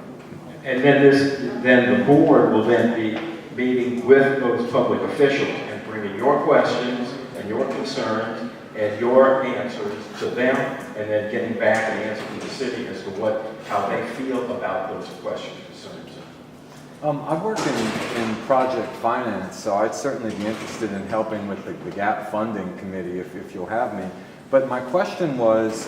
And then the board will then be meeting with those public officials and bringing your questions and your concerns and your answers to them, and then getting back an answer from the city as to how they feel about those questions and concerns. I've worked in project finance, so I'd certainly be interested in helping with the gap funding committee if you'll have me. But my question was,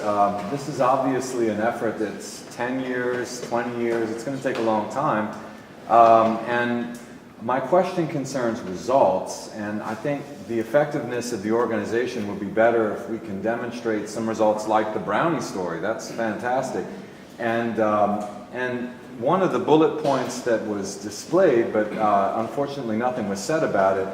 this is obviously an effort that's 10 years, 20 years, it's going to take a long time. And my question concerns results, and I think the effectiveness of the organization would be better if we can demonstrate some results like the Brownie story. That's fantastic. And one of the bullet points that was displayed, but unfortunately nothing was said about it,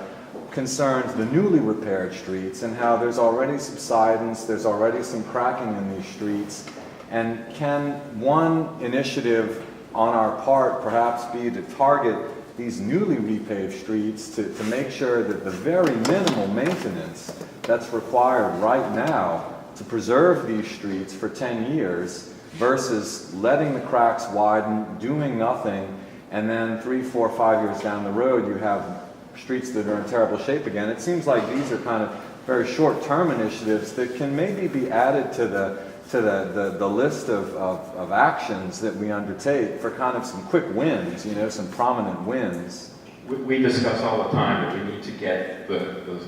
concerns the newly repaired streets and how there's already subsidence, there's already some cracking in these streets. And can one initiative on our part perhaps be to target these newly repaved streets to make sure that the very minimal maintenance that's required right now to preserve these streets for 10 years versus letting the cracks widen, doing nothing, and then 3, 4, 5 years down the road you have streets that are in terrible shape again. It seems like these are kind of very short-term initiatives that can maybe be added to the list of actions that we undertake for kind of some quick wins, you know, some prominent wins. We discuss all the time that we need to get the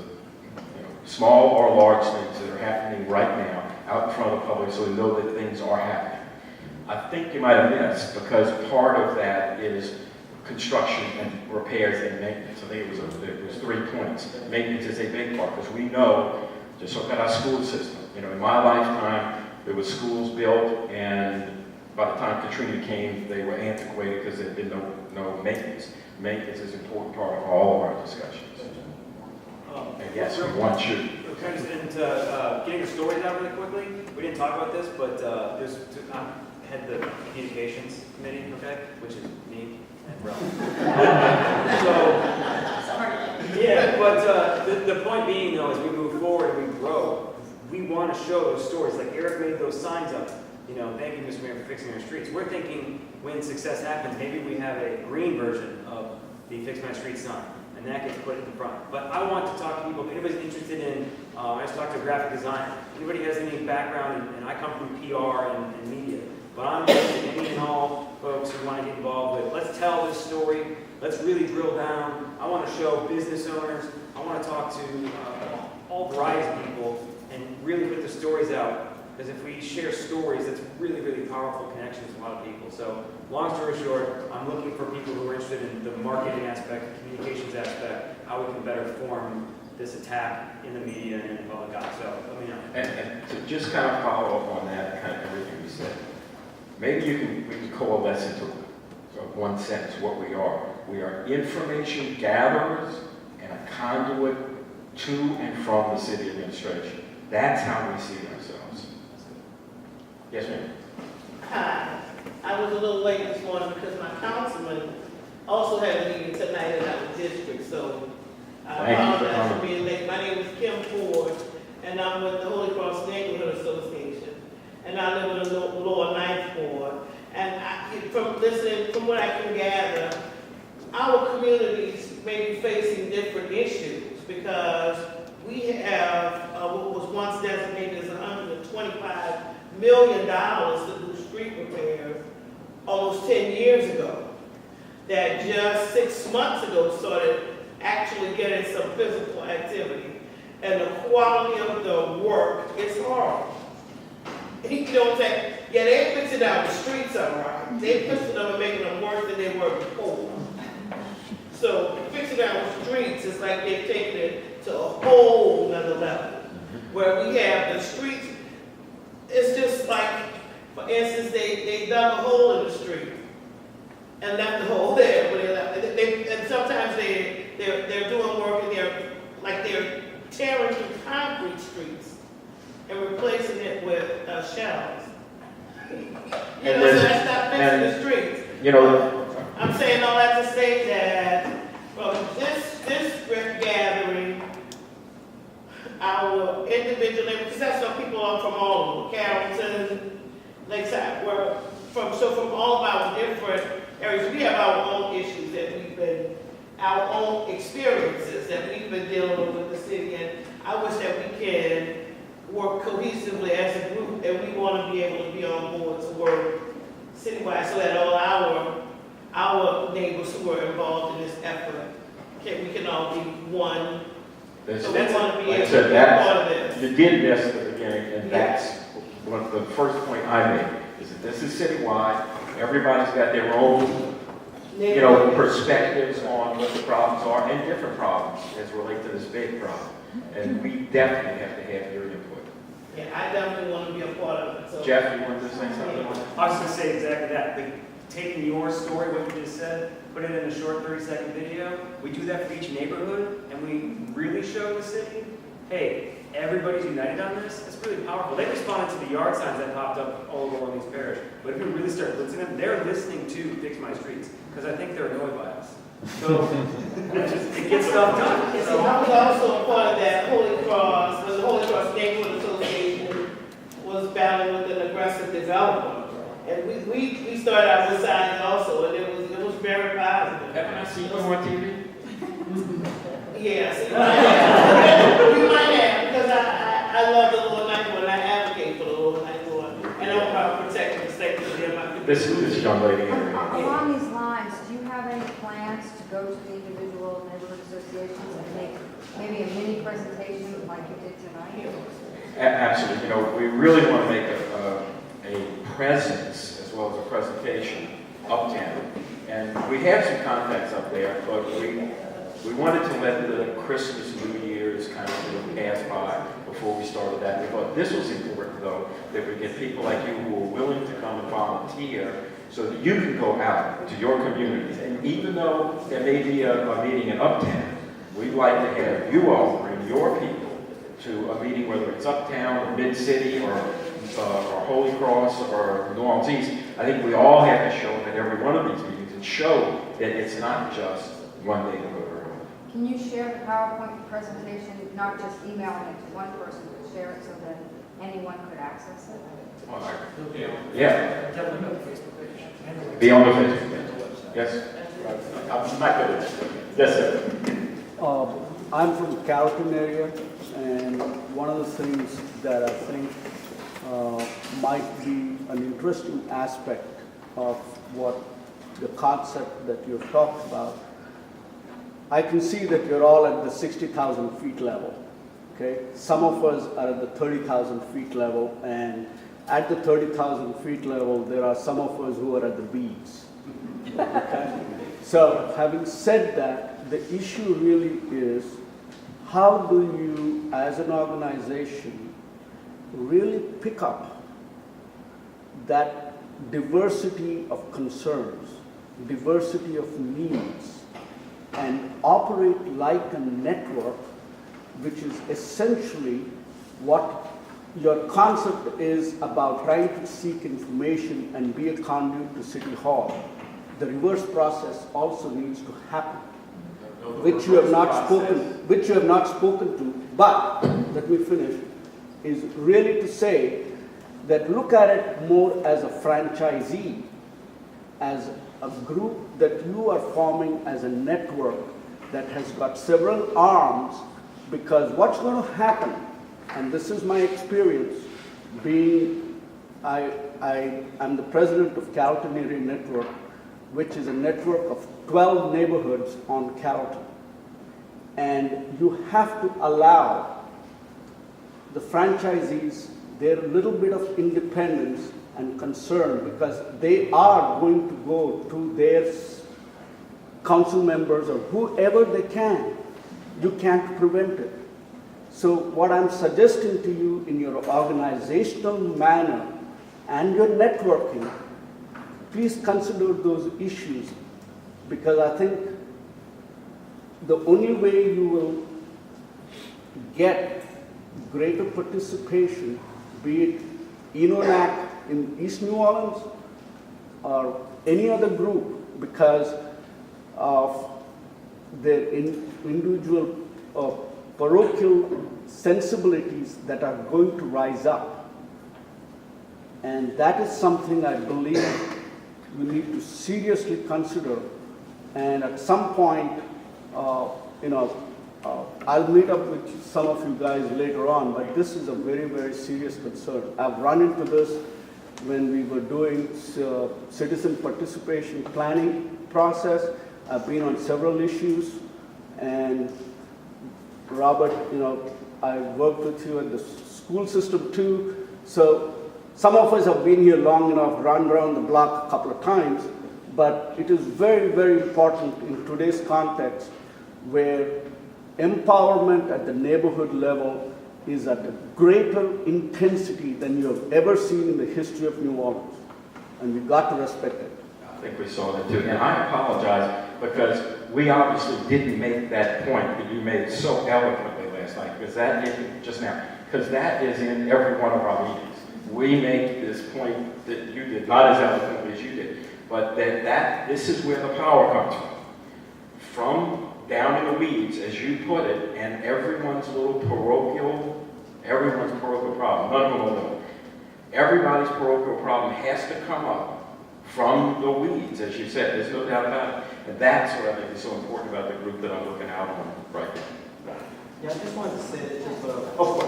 small or large things that are happening right now out in front of the public so we know that things are happening. I think you might have missed, because part of that is construction and repairs and maintenance. I think it was 3 points. Maintenance is a big part, because we know, just look at our school system. You know, in my lifetime, there was schools built, and by the time Katrina came, they were antiquated because there had been no maintenance. Maintenance is an important part of all of our discussions. And yes, we want you. Kind of into getting the stories out really quickly. We didn't talk about this, but I head the communications committee, okay, which is me and Ralph. But the point being, though, as we move forward and we grow, we want to show those stories. Like Eric made those signs up. You know, thank you, Mr. Mayor, for fixing our streets. We're thinking when success happens, maybe we have a green version of the Fix My Street sign, and that gets put in the front. But I want to talk to people, if anybody's interested in, I just talked to a graphic designer. Anybody has any background, and I come from PR and media, but I'm interested in any and all folks who want to get involved with, let's tell this story, let's really drill down. I want to show business owners, I want to talk to all varieties of people, and really put the stories out. Because if we share stories, that's really, really powerful connections with a lot of people. So, long story short, I'm looking for people who are interested in the marketing aspect, the communications aspect, how we can better form this attack in the media and in the public eye. So, let me know. And to just kind of follow up on that, kind of everything you said, maybe we can coalesce into one sentence what we are. We are information gatherers and a conduit to and from the city administration. That's how we see ourselves. Yes, ma'am. Hi, I was a little late this morning because my councilman also had a meeting tonight in our district, so I apologize for being late. My name is Kim Ford, and I'm with the Holy Cross Neighborhood Association, and I live in the Lower Ninth Ward. And from what I can gather, our communities may be facing different issues because we have what was once designated as $125 million to do street repairs almost 10 years ago, that just 6 months ago started actually getting some physical activity, and the quality of the work is horrible. You know what I'm saying? Yeah, they fixing out the streets all right. They fixing them and making them worse than they were before. So fixing out the streets is like they're taking it to a whole nother level, where we have the streets. It's just like, for instance, they dug a hole in the street and left the hole there. And sometimes they're doing work and they're tearing through concrete streets and replacing it with shells. You know, so that's not fixing the streets. You know, I'm saying all that to say that from this gathering, our individual neighbors, because that's what people are from all over, Carrollton, Lakeside, from all of our different areas, we have our own issues our own experiences that we've been dealing with the city, and I wish that we can work cohesively as a group, and we want to be able to be on board to work citywide so that all our neighbors who are involved in this effort, we can all be one. So we want to be able to be part of this. You did miss at the beginning, and that's one of the first point I made, is that this is citywide. Everybody's got their own, perspectives on what the problems are, and different problems as relate to this big problem. And we definitely have to have your input. Yeah, I definitely want to be a part of it. So. Jeff, you wanted to say something? I was going to say exactly that. taking your story, what you just said, put it in a short 30-second video. We do that for each neighborhood, and we really show the city, hey, everybody's united on this. It's really powerful. They responded to the yard signs that popped up all over Long Beach Parish. But if you really start listening to them, they're listening to Fix My Streets, because I think they're annoyed by us. So, it gets stuff done. And so I was also a part of that Holy Cross, the Holy Cross Neighborhood Association was battling with an aggressive developer. And we started out with signs also, and it was very positive. Haven't I seen you on TV? Yes, you might have, because I love the Lord 91, and I advocate for the Lord 91, and I'm about protecting the safety of my community. This young lady here. Along these lines, do you have any plans to go to the individual neighborhood associations and make maybe a mini presentation like you did tonight? Absolutely. You know, we really want to make a presence as well as a presentation uptown. And we have some contacts up there, but we wanted to let the Christmas, New Year's kind of thing pass by before we started that. We thought this was important, though, that we get people like you who are willing to come and volunteer so that you can go out to your communities. And even though there may be a meeting in Uptown, we'd like to have you all bring your people to a meeting, whether it's Uptown or Mid-City or Holy Cross or New Orleans East. I think we all have to show up at every one of these meetings and show that it's not just one neighborhood. Can you share the PowerPoint presentation, not just emailing it to one person, but share it so that anyone could access it? Yeah. Definitely on the Facebook page. Be on the Facebook page. Yes? I'm not good at that. Yes, sir. I'm from the Carrollton area, and one of the things that I think might be an interesting aspect of what the concept that you've talked about, I can see that you're all at the 60,000 feet level, okay? Some of us are at the 30,000 feet level, and at the 30,000 feet level, there are some of us who are at the beads, okay? So having said that, the issue really is, how do you, as an organization, really pick up that diversity of concerns, diversity of needs, and operate like a network, which is essentially what your concept is about, trying to seek information and be a conduit to City Hall. The reverse process also needs to happen, which you have not spoken to, but let me finish, is really to say that look at it more as a franchisee, as a group that you are forming as a network that has got several arms, because what's going to happen, and this is my experience, being I'm the president of Carrollton Area Network, which is a network of 12 neighborhoods on Carrollton. And you have to allow the franchisees their little bit of independence and concern, because they are going to go to their council members or whoever they can. You can't prevent it. So what I'm suggesting to you in your organizational manner and your networking, please consider those issues, because I think the only way you will get greater participation, be it ENONAC in East New Orleans or any other group, because of their individual parochial sensibilities that are going to rise up. And that is something I believe we need to seriously consider. And at some point, I'll meet up with some of you guys later on, but this is a very, very serious concern. I've run into this when we were doing citizen participation planning process. I've been on several issues, and Robert, I worked with you in the school system too. So some of us have been here long enough, run around the block a couple of times, but it is very, very important in today's context where empowerment at the neighborhood level is at a greater intensity than you have ever seen in the history of New Orleans. And we've got to respect it. I think we saw that too. And I apologize because we obviously didn't make that point that you made so eloquently last night, because that isn't just now, because that is in every one of our meetings. We make this point that you did, not as eloquently as you did, but that this is where the power comes from down in the weeds, as you put it, and everyone's parochial problem, none of them alone. Everybody's parochial problem has to come up from the weeds, as you said. There's no doubt about it. And that's what I think is so important about the group that I'm looking out on right now. Yeah, I just wanted to say that just Of course.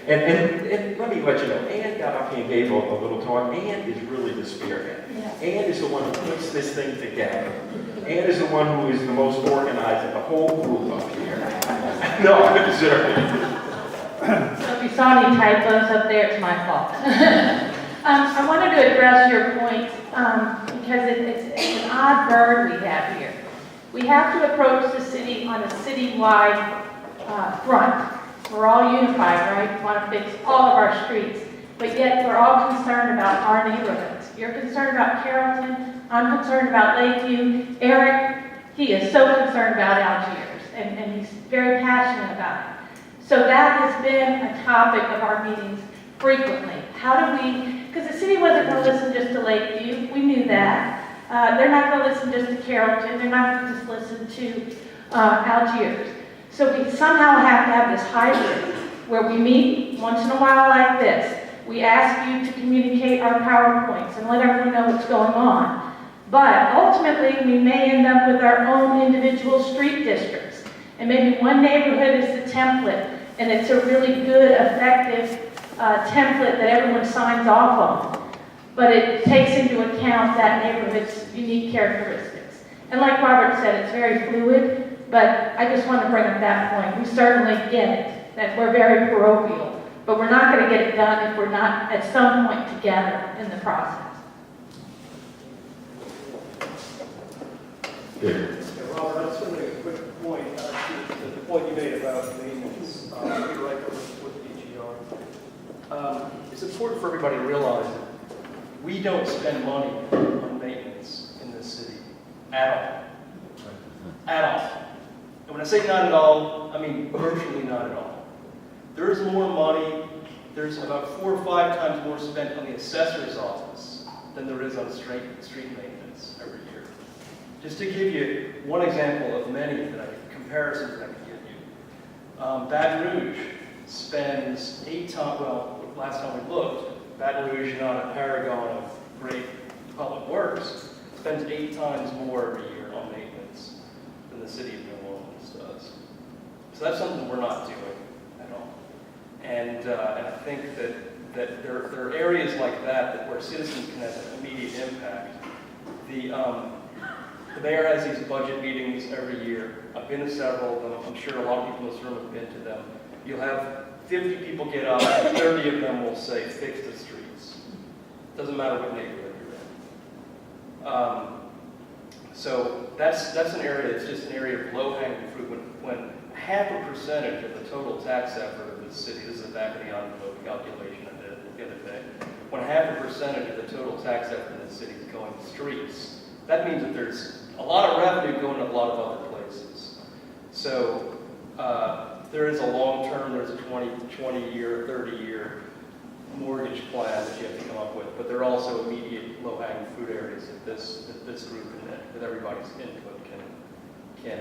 And let me let you know, Ann got up here and gave a little talk. Ann is really the spearhead. Yeah. Ann is the one who puts this thing together. Ann is the one who is the most organized of the whole group up here. No, I'm certainly. So if you saw any typos up there, it's my fault. I wanted to address your point because it's an odd bird we have here. We have to approach the city on a citywide front. We're all unified, right? We want to fix all of our streets, but yet we're all concerned about our neighborhoods. You're concerned about Carrollton. I'm concerned about Lakeview. Eric, he is so concerned about Algiers, and he's very passionate about it. So that has been a topic of our meetings frequently. How do we, because the city wasn't going to listen just to Lakeview, we knew that. They're not going to listen just to Carrollton, they're not going to just listen to Algiers. So we somehow have to have this hybrid where we meet once in a while like this. We ask you to communicate our PowerPoints and let everyone know what's going on. But ultimately, we may end up with our own individual street districts. And maybe one neighborhood is the template, and it's a really good, effective template that everyone signs off on. But it takes into account that neighborhood's unique characteristics. And like Robert said, it's very fluid. But I just want to bring up that point. We certainly get it, that we're very parochial, but we're not going to get it done if we're not at some point together in the process. Yeah, Robert, I just want to make a quick point, to the point you made about maintenance. You're right, with DGR. It's important for everybody to realize that we don't spend money on maintenance in this city at all. At all. And when I say not at all, I mean virtually not at all. There is more money, there's about 4 or 5 times more spent on the assessor's office than there is on street maintenance every year. Just to give you one example of many comparisons that I can give you. Baton Rouge spends 8 times, well, last time we looked, Baton Rouge, not a paragon of great public works, spends 8 times more every year on maintenance than the city of New Orleans does. So that's something we're not doing at all. And I think that there are areas like that where citizens can have an immediate impact. The mayor has these budget meetings every year. I've been to several of them. I'm sure a lot of people in this room have been to them. You'll have 50 people get up, and 30 of them will say, fix the streets. Doesn't matter what neighborhood you're in. So that's an area, it's just an area of low-hanging fruit. When 0.5% of the total tax effort of the city, this is a back-of-the-envelope calculation I did the other day, when 0.5% of the total tax effort in the city is going to streets, that means that there's a lot of revenue going to a lot of other places. So there is a long-term, there's a 20-year, 30-year mortgage plan that you have to come up with, but there are also immediate low-hanging fruit areas that this group and with everybody's input can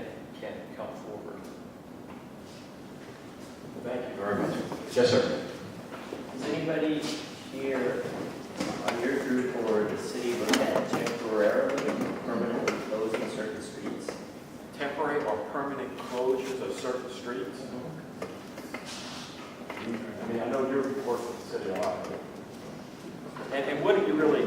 come forward. Thank you very much. Yes, sir. Does anybody here on your group or the city look at temporarily or permanently closing certain streets? Temporary or permanent closures of certain streets? I mean, I know you're working with the city a lot. And what do you really,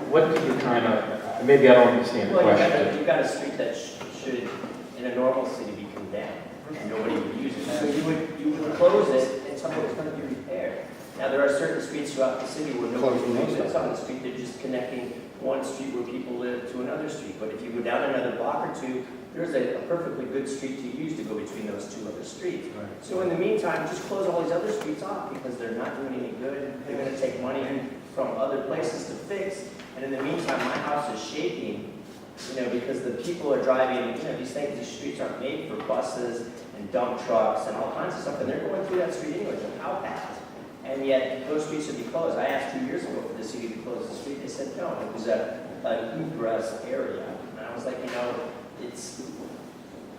What do you kind of, maybe I don't understand the Well, question. you've got a street that should, in a normal city, be condemned, and nobody would use it. So you would close it, and something's going to be repaired. Now, there are certain streets throughout the city where nobody uses on the street. They're just connecting one street where people live to another street. But if you go down another block or two, there's a perfectly good street to use to go between those 2 other streets. Right. So in the meantime, just close all these other streets off because they're not doing any good. They're going to take money from other places to fix. And in the meantime, my house is shaking You know, because the people are driving, you know, these things, these streets aren't made for buses and dump trucks and all kinds of stuff, and they're going through that street anyways, and how fast? And yet, those streets should be closed. I asked 2 years ago for the city to close the street, they said no, it was an egress area. And I was like, you know, it's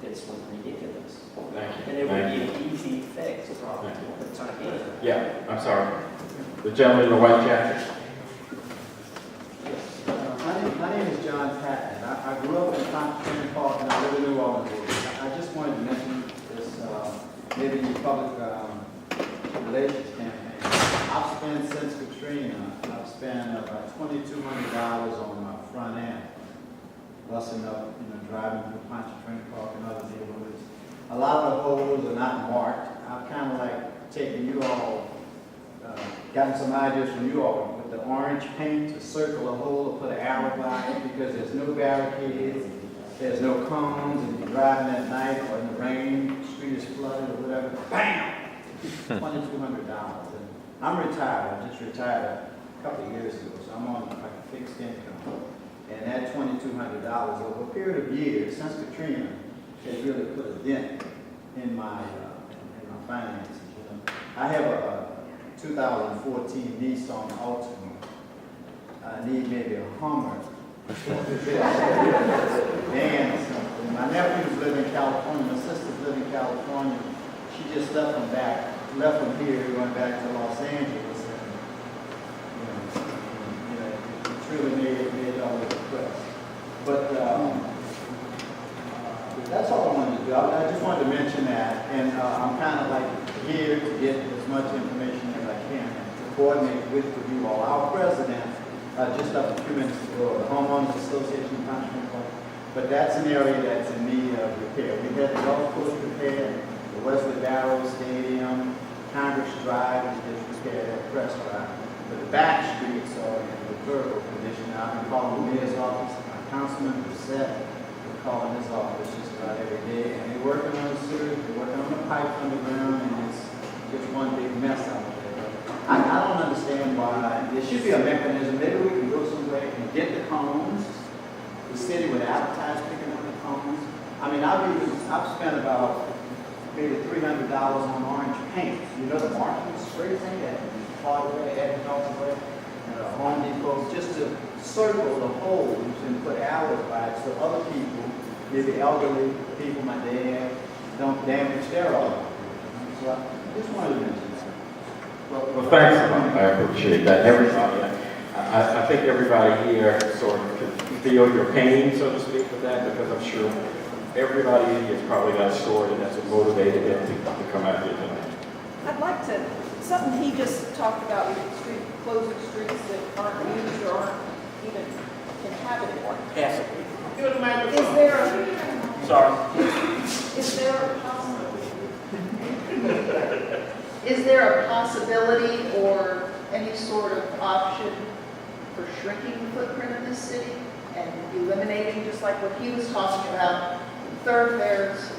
ridiculous. Thank you. And it would Thank be an easy fix, but it's not easy. Yeah, I'm sorry. The gentleman in the white jacket. My name is John Patton. I grew up in Pontchartrain Park and I live in New Orleans. I just wanted to mention this, maybe public relations campaign. I've spent since Katrina, I've spent about $2,200 on my front end, busing up, you know, driving through Pontchartrain Park and other neighborhoods. A lot of the holes are not marked. I've kind of like taken you all, gotten some ideas from you all with the orange paint to circle a hole or put an arrow by it because there's no barricades, there's no cones, and you're driving at night or in the rain, the street is flooded or whatever, bam! $2,200. And I'm retired, I just retired a couple of years ago, so I'm on like a fixed income. And that $2,200 over a period of years, since Katrina, has really put a dent in my finances. You know, I have a 2014 Nissan Altima. I need maybe a Hummer. And something. My nephews live in California. My sisters live in California. She just left from here, went back to Los Angeles, and you know, it truly made all the press. But that's all I wanted to do. I just wanted to mention that, and I'm kind of like here to get as much information as I can to coordinate with you all. Our president, just up a few minutes ago, the Homeowners Association of Pontchartrain Park, but that's an area that's in need of repair. We had the golf course repaired, the Wesley Barrow Stadium, Congress Drive is repaired at Press Drive, but the back streets are in deplorable condition. I've been calling the mayor's office, Councilman Brissett, we're calling his office just about every day, and they're working on the sewer, they're working on the pipe underground, and it's just one big mess out there. I don't understand why. There should be a mechanism. Maybe we can go somewhere and get the cones. The city would advertise picking up the cones. I mean, I've spent about maybe $300 on orange paint. You know, the marking spray thing that hardware, at Northway, and Home Depot, just to circle the holes and put arrows by it so other people, maybe elderly people, my dad, don't damage their auto. So I just wanted to mention that. Well, thanks a lot. I appreciate that. Everybody, I think everybody here sort of can feel your pain, so to speak, with that, because I'm sure everybody in here has probably got a story that's what motivated them to come out here tonight. I'd like to, something he just talked about with closing streets that aren't used or aren't even inhabited. Pass it. Give the microphone. Is there a, Sorry. is there a is there a possibility or any sort of option for shrinking the footprint of this city and eliminating, just like what he was talking about, thoroughfares?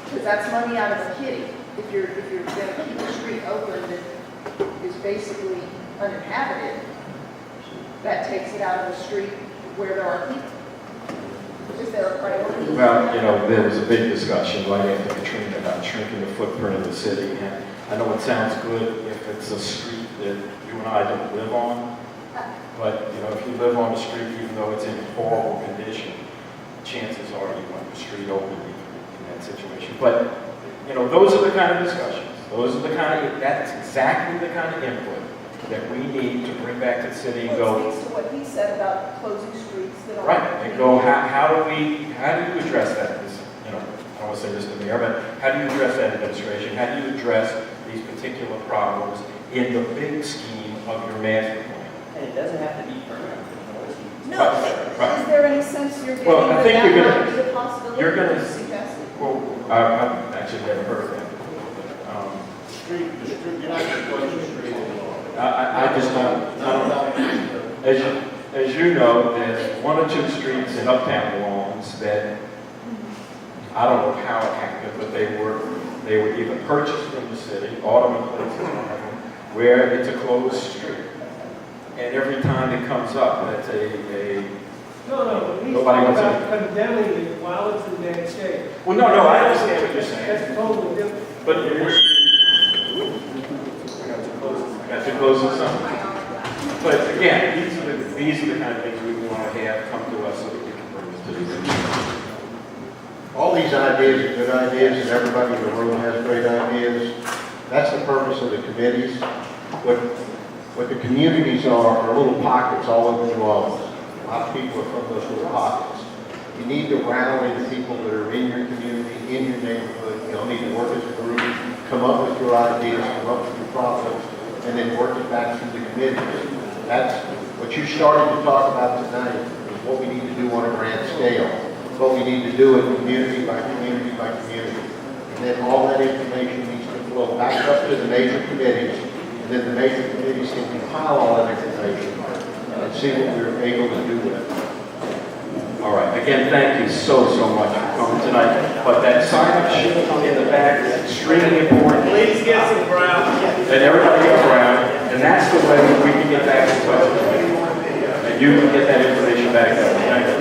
Because that's money out of the kitty. If you're going to keep the street open that is basically uninhabited, that takes it out of the street where there are people. Is there a priority? Well, you know, there was a big discussion right after Katrina about shrinking the footprint of the city, and I know it sounds good if it's a street that you and I don't live on, but, you know, if you live on the street, even though it's in horrible condition, chances are you want the street open in that situation. But, you know, those are the kind of discussions, that's exactly the kind of input that we need to bring back to the city and go. It speaks to what he said about closing streets that are. Right, and go, how do you address that? You know, I don't want to say this to the mayor, but how do you address that administration? How do you address these particular problems in the big scheme of your master plan? And it doesn't have to be permanent. No, Right. Is there any sense you're getting Well, I that think that you're might gonna- be a possibility? you're gonna- Suggested? Well, I've actually never heard of that. You're not going to close the street. I just don't, as you know, there's one or two streets in Uptown New Orleans that, I don't know how it happened, but they were either purchased from the city, Autumn Place is one of them, where it's a closed street. And every time it comes up, that's a No, but he's Nobody talking wants about condemning it while it's in bad shape. Well, no, I understand what you're saying. That's totally different. But I got too close to something. But again, these are the kind of things we want to have come to us so that we can bring this to the community. All these ideas are good ideas, and everybody in the room has great ideas. That's the purpose of the committees. What the communities are little pockets all over New Orleans. A lot of people are from those little pockets. You need to rally the people that are in your community, in your neighborhood. You all need to work as a group, come up with your ideas, come up with your problems, and then work it back through the committees. That's what you started to talk about tonight, is what we need to do on a grand scale. What we need to do it community by community by community. And then all that information needs to flow back up to the major committees, and then the major committees can compile all that information and see what we're able to do with it. All right, again, thank you so much for coming tonight. But that sign-up sheet in the back is extremely important. Please get some brown. And everybody gets around, and that's the way we can get back to the budget. And you can get that information back up. Thank you.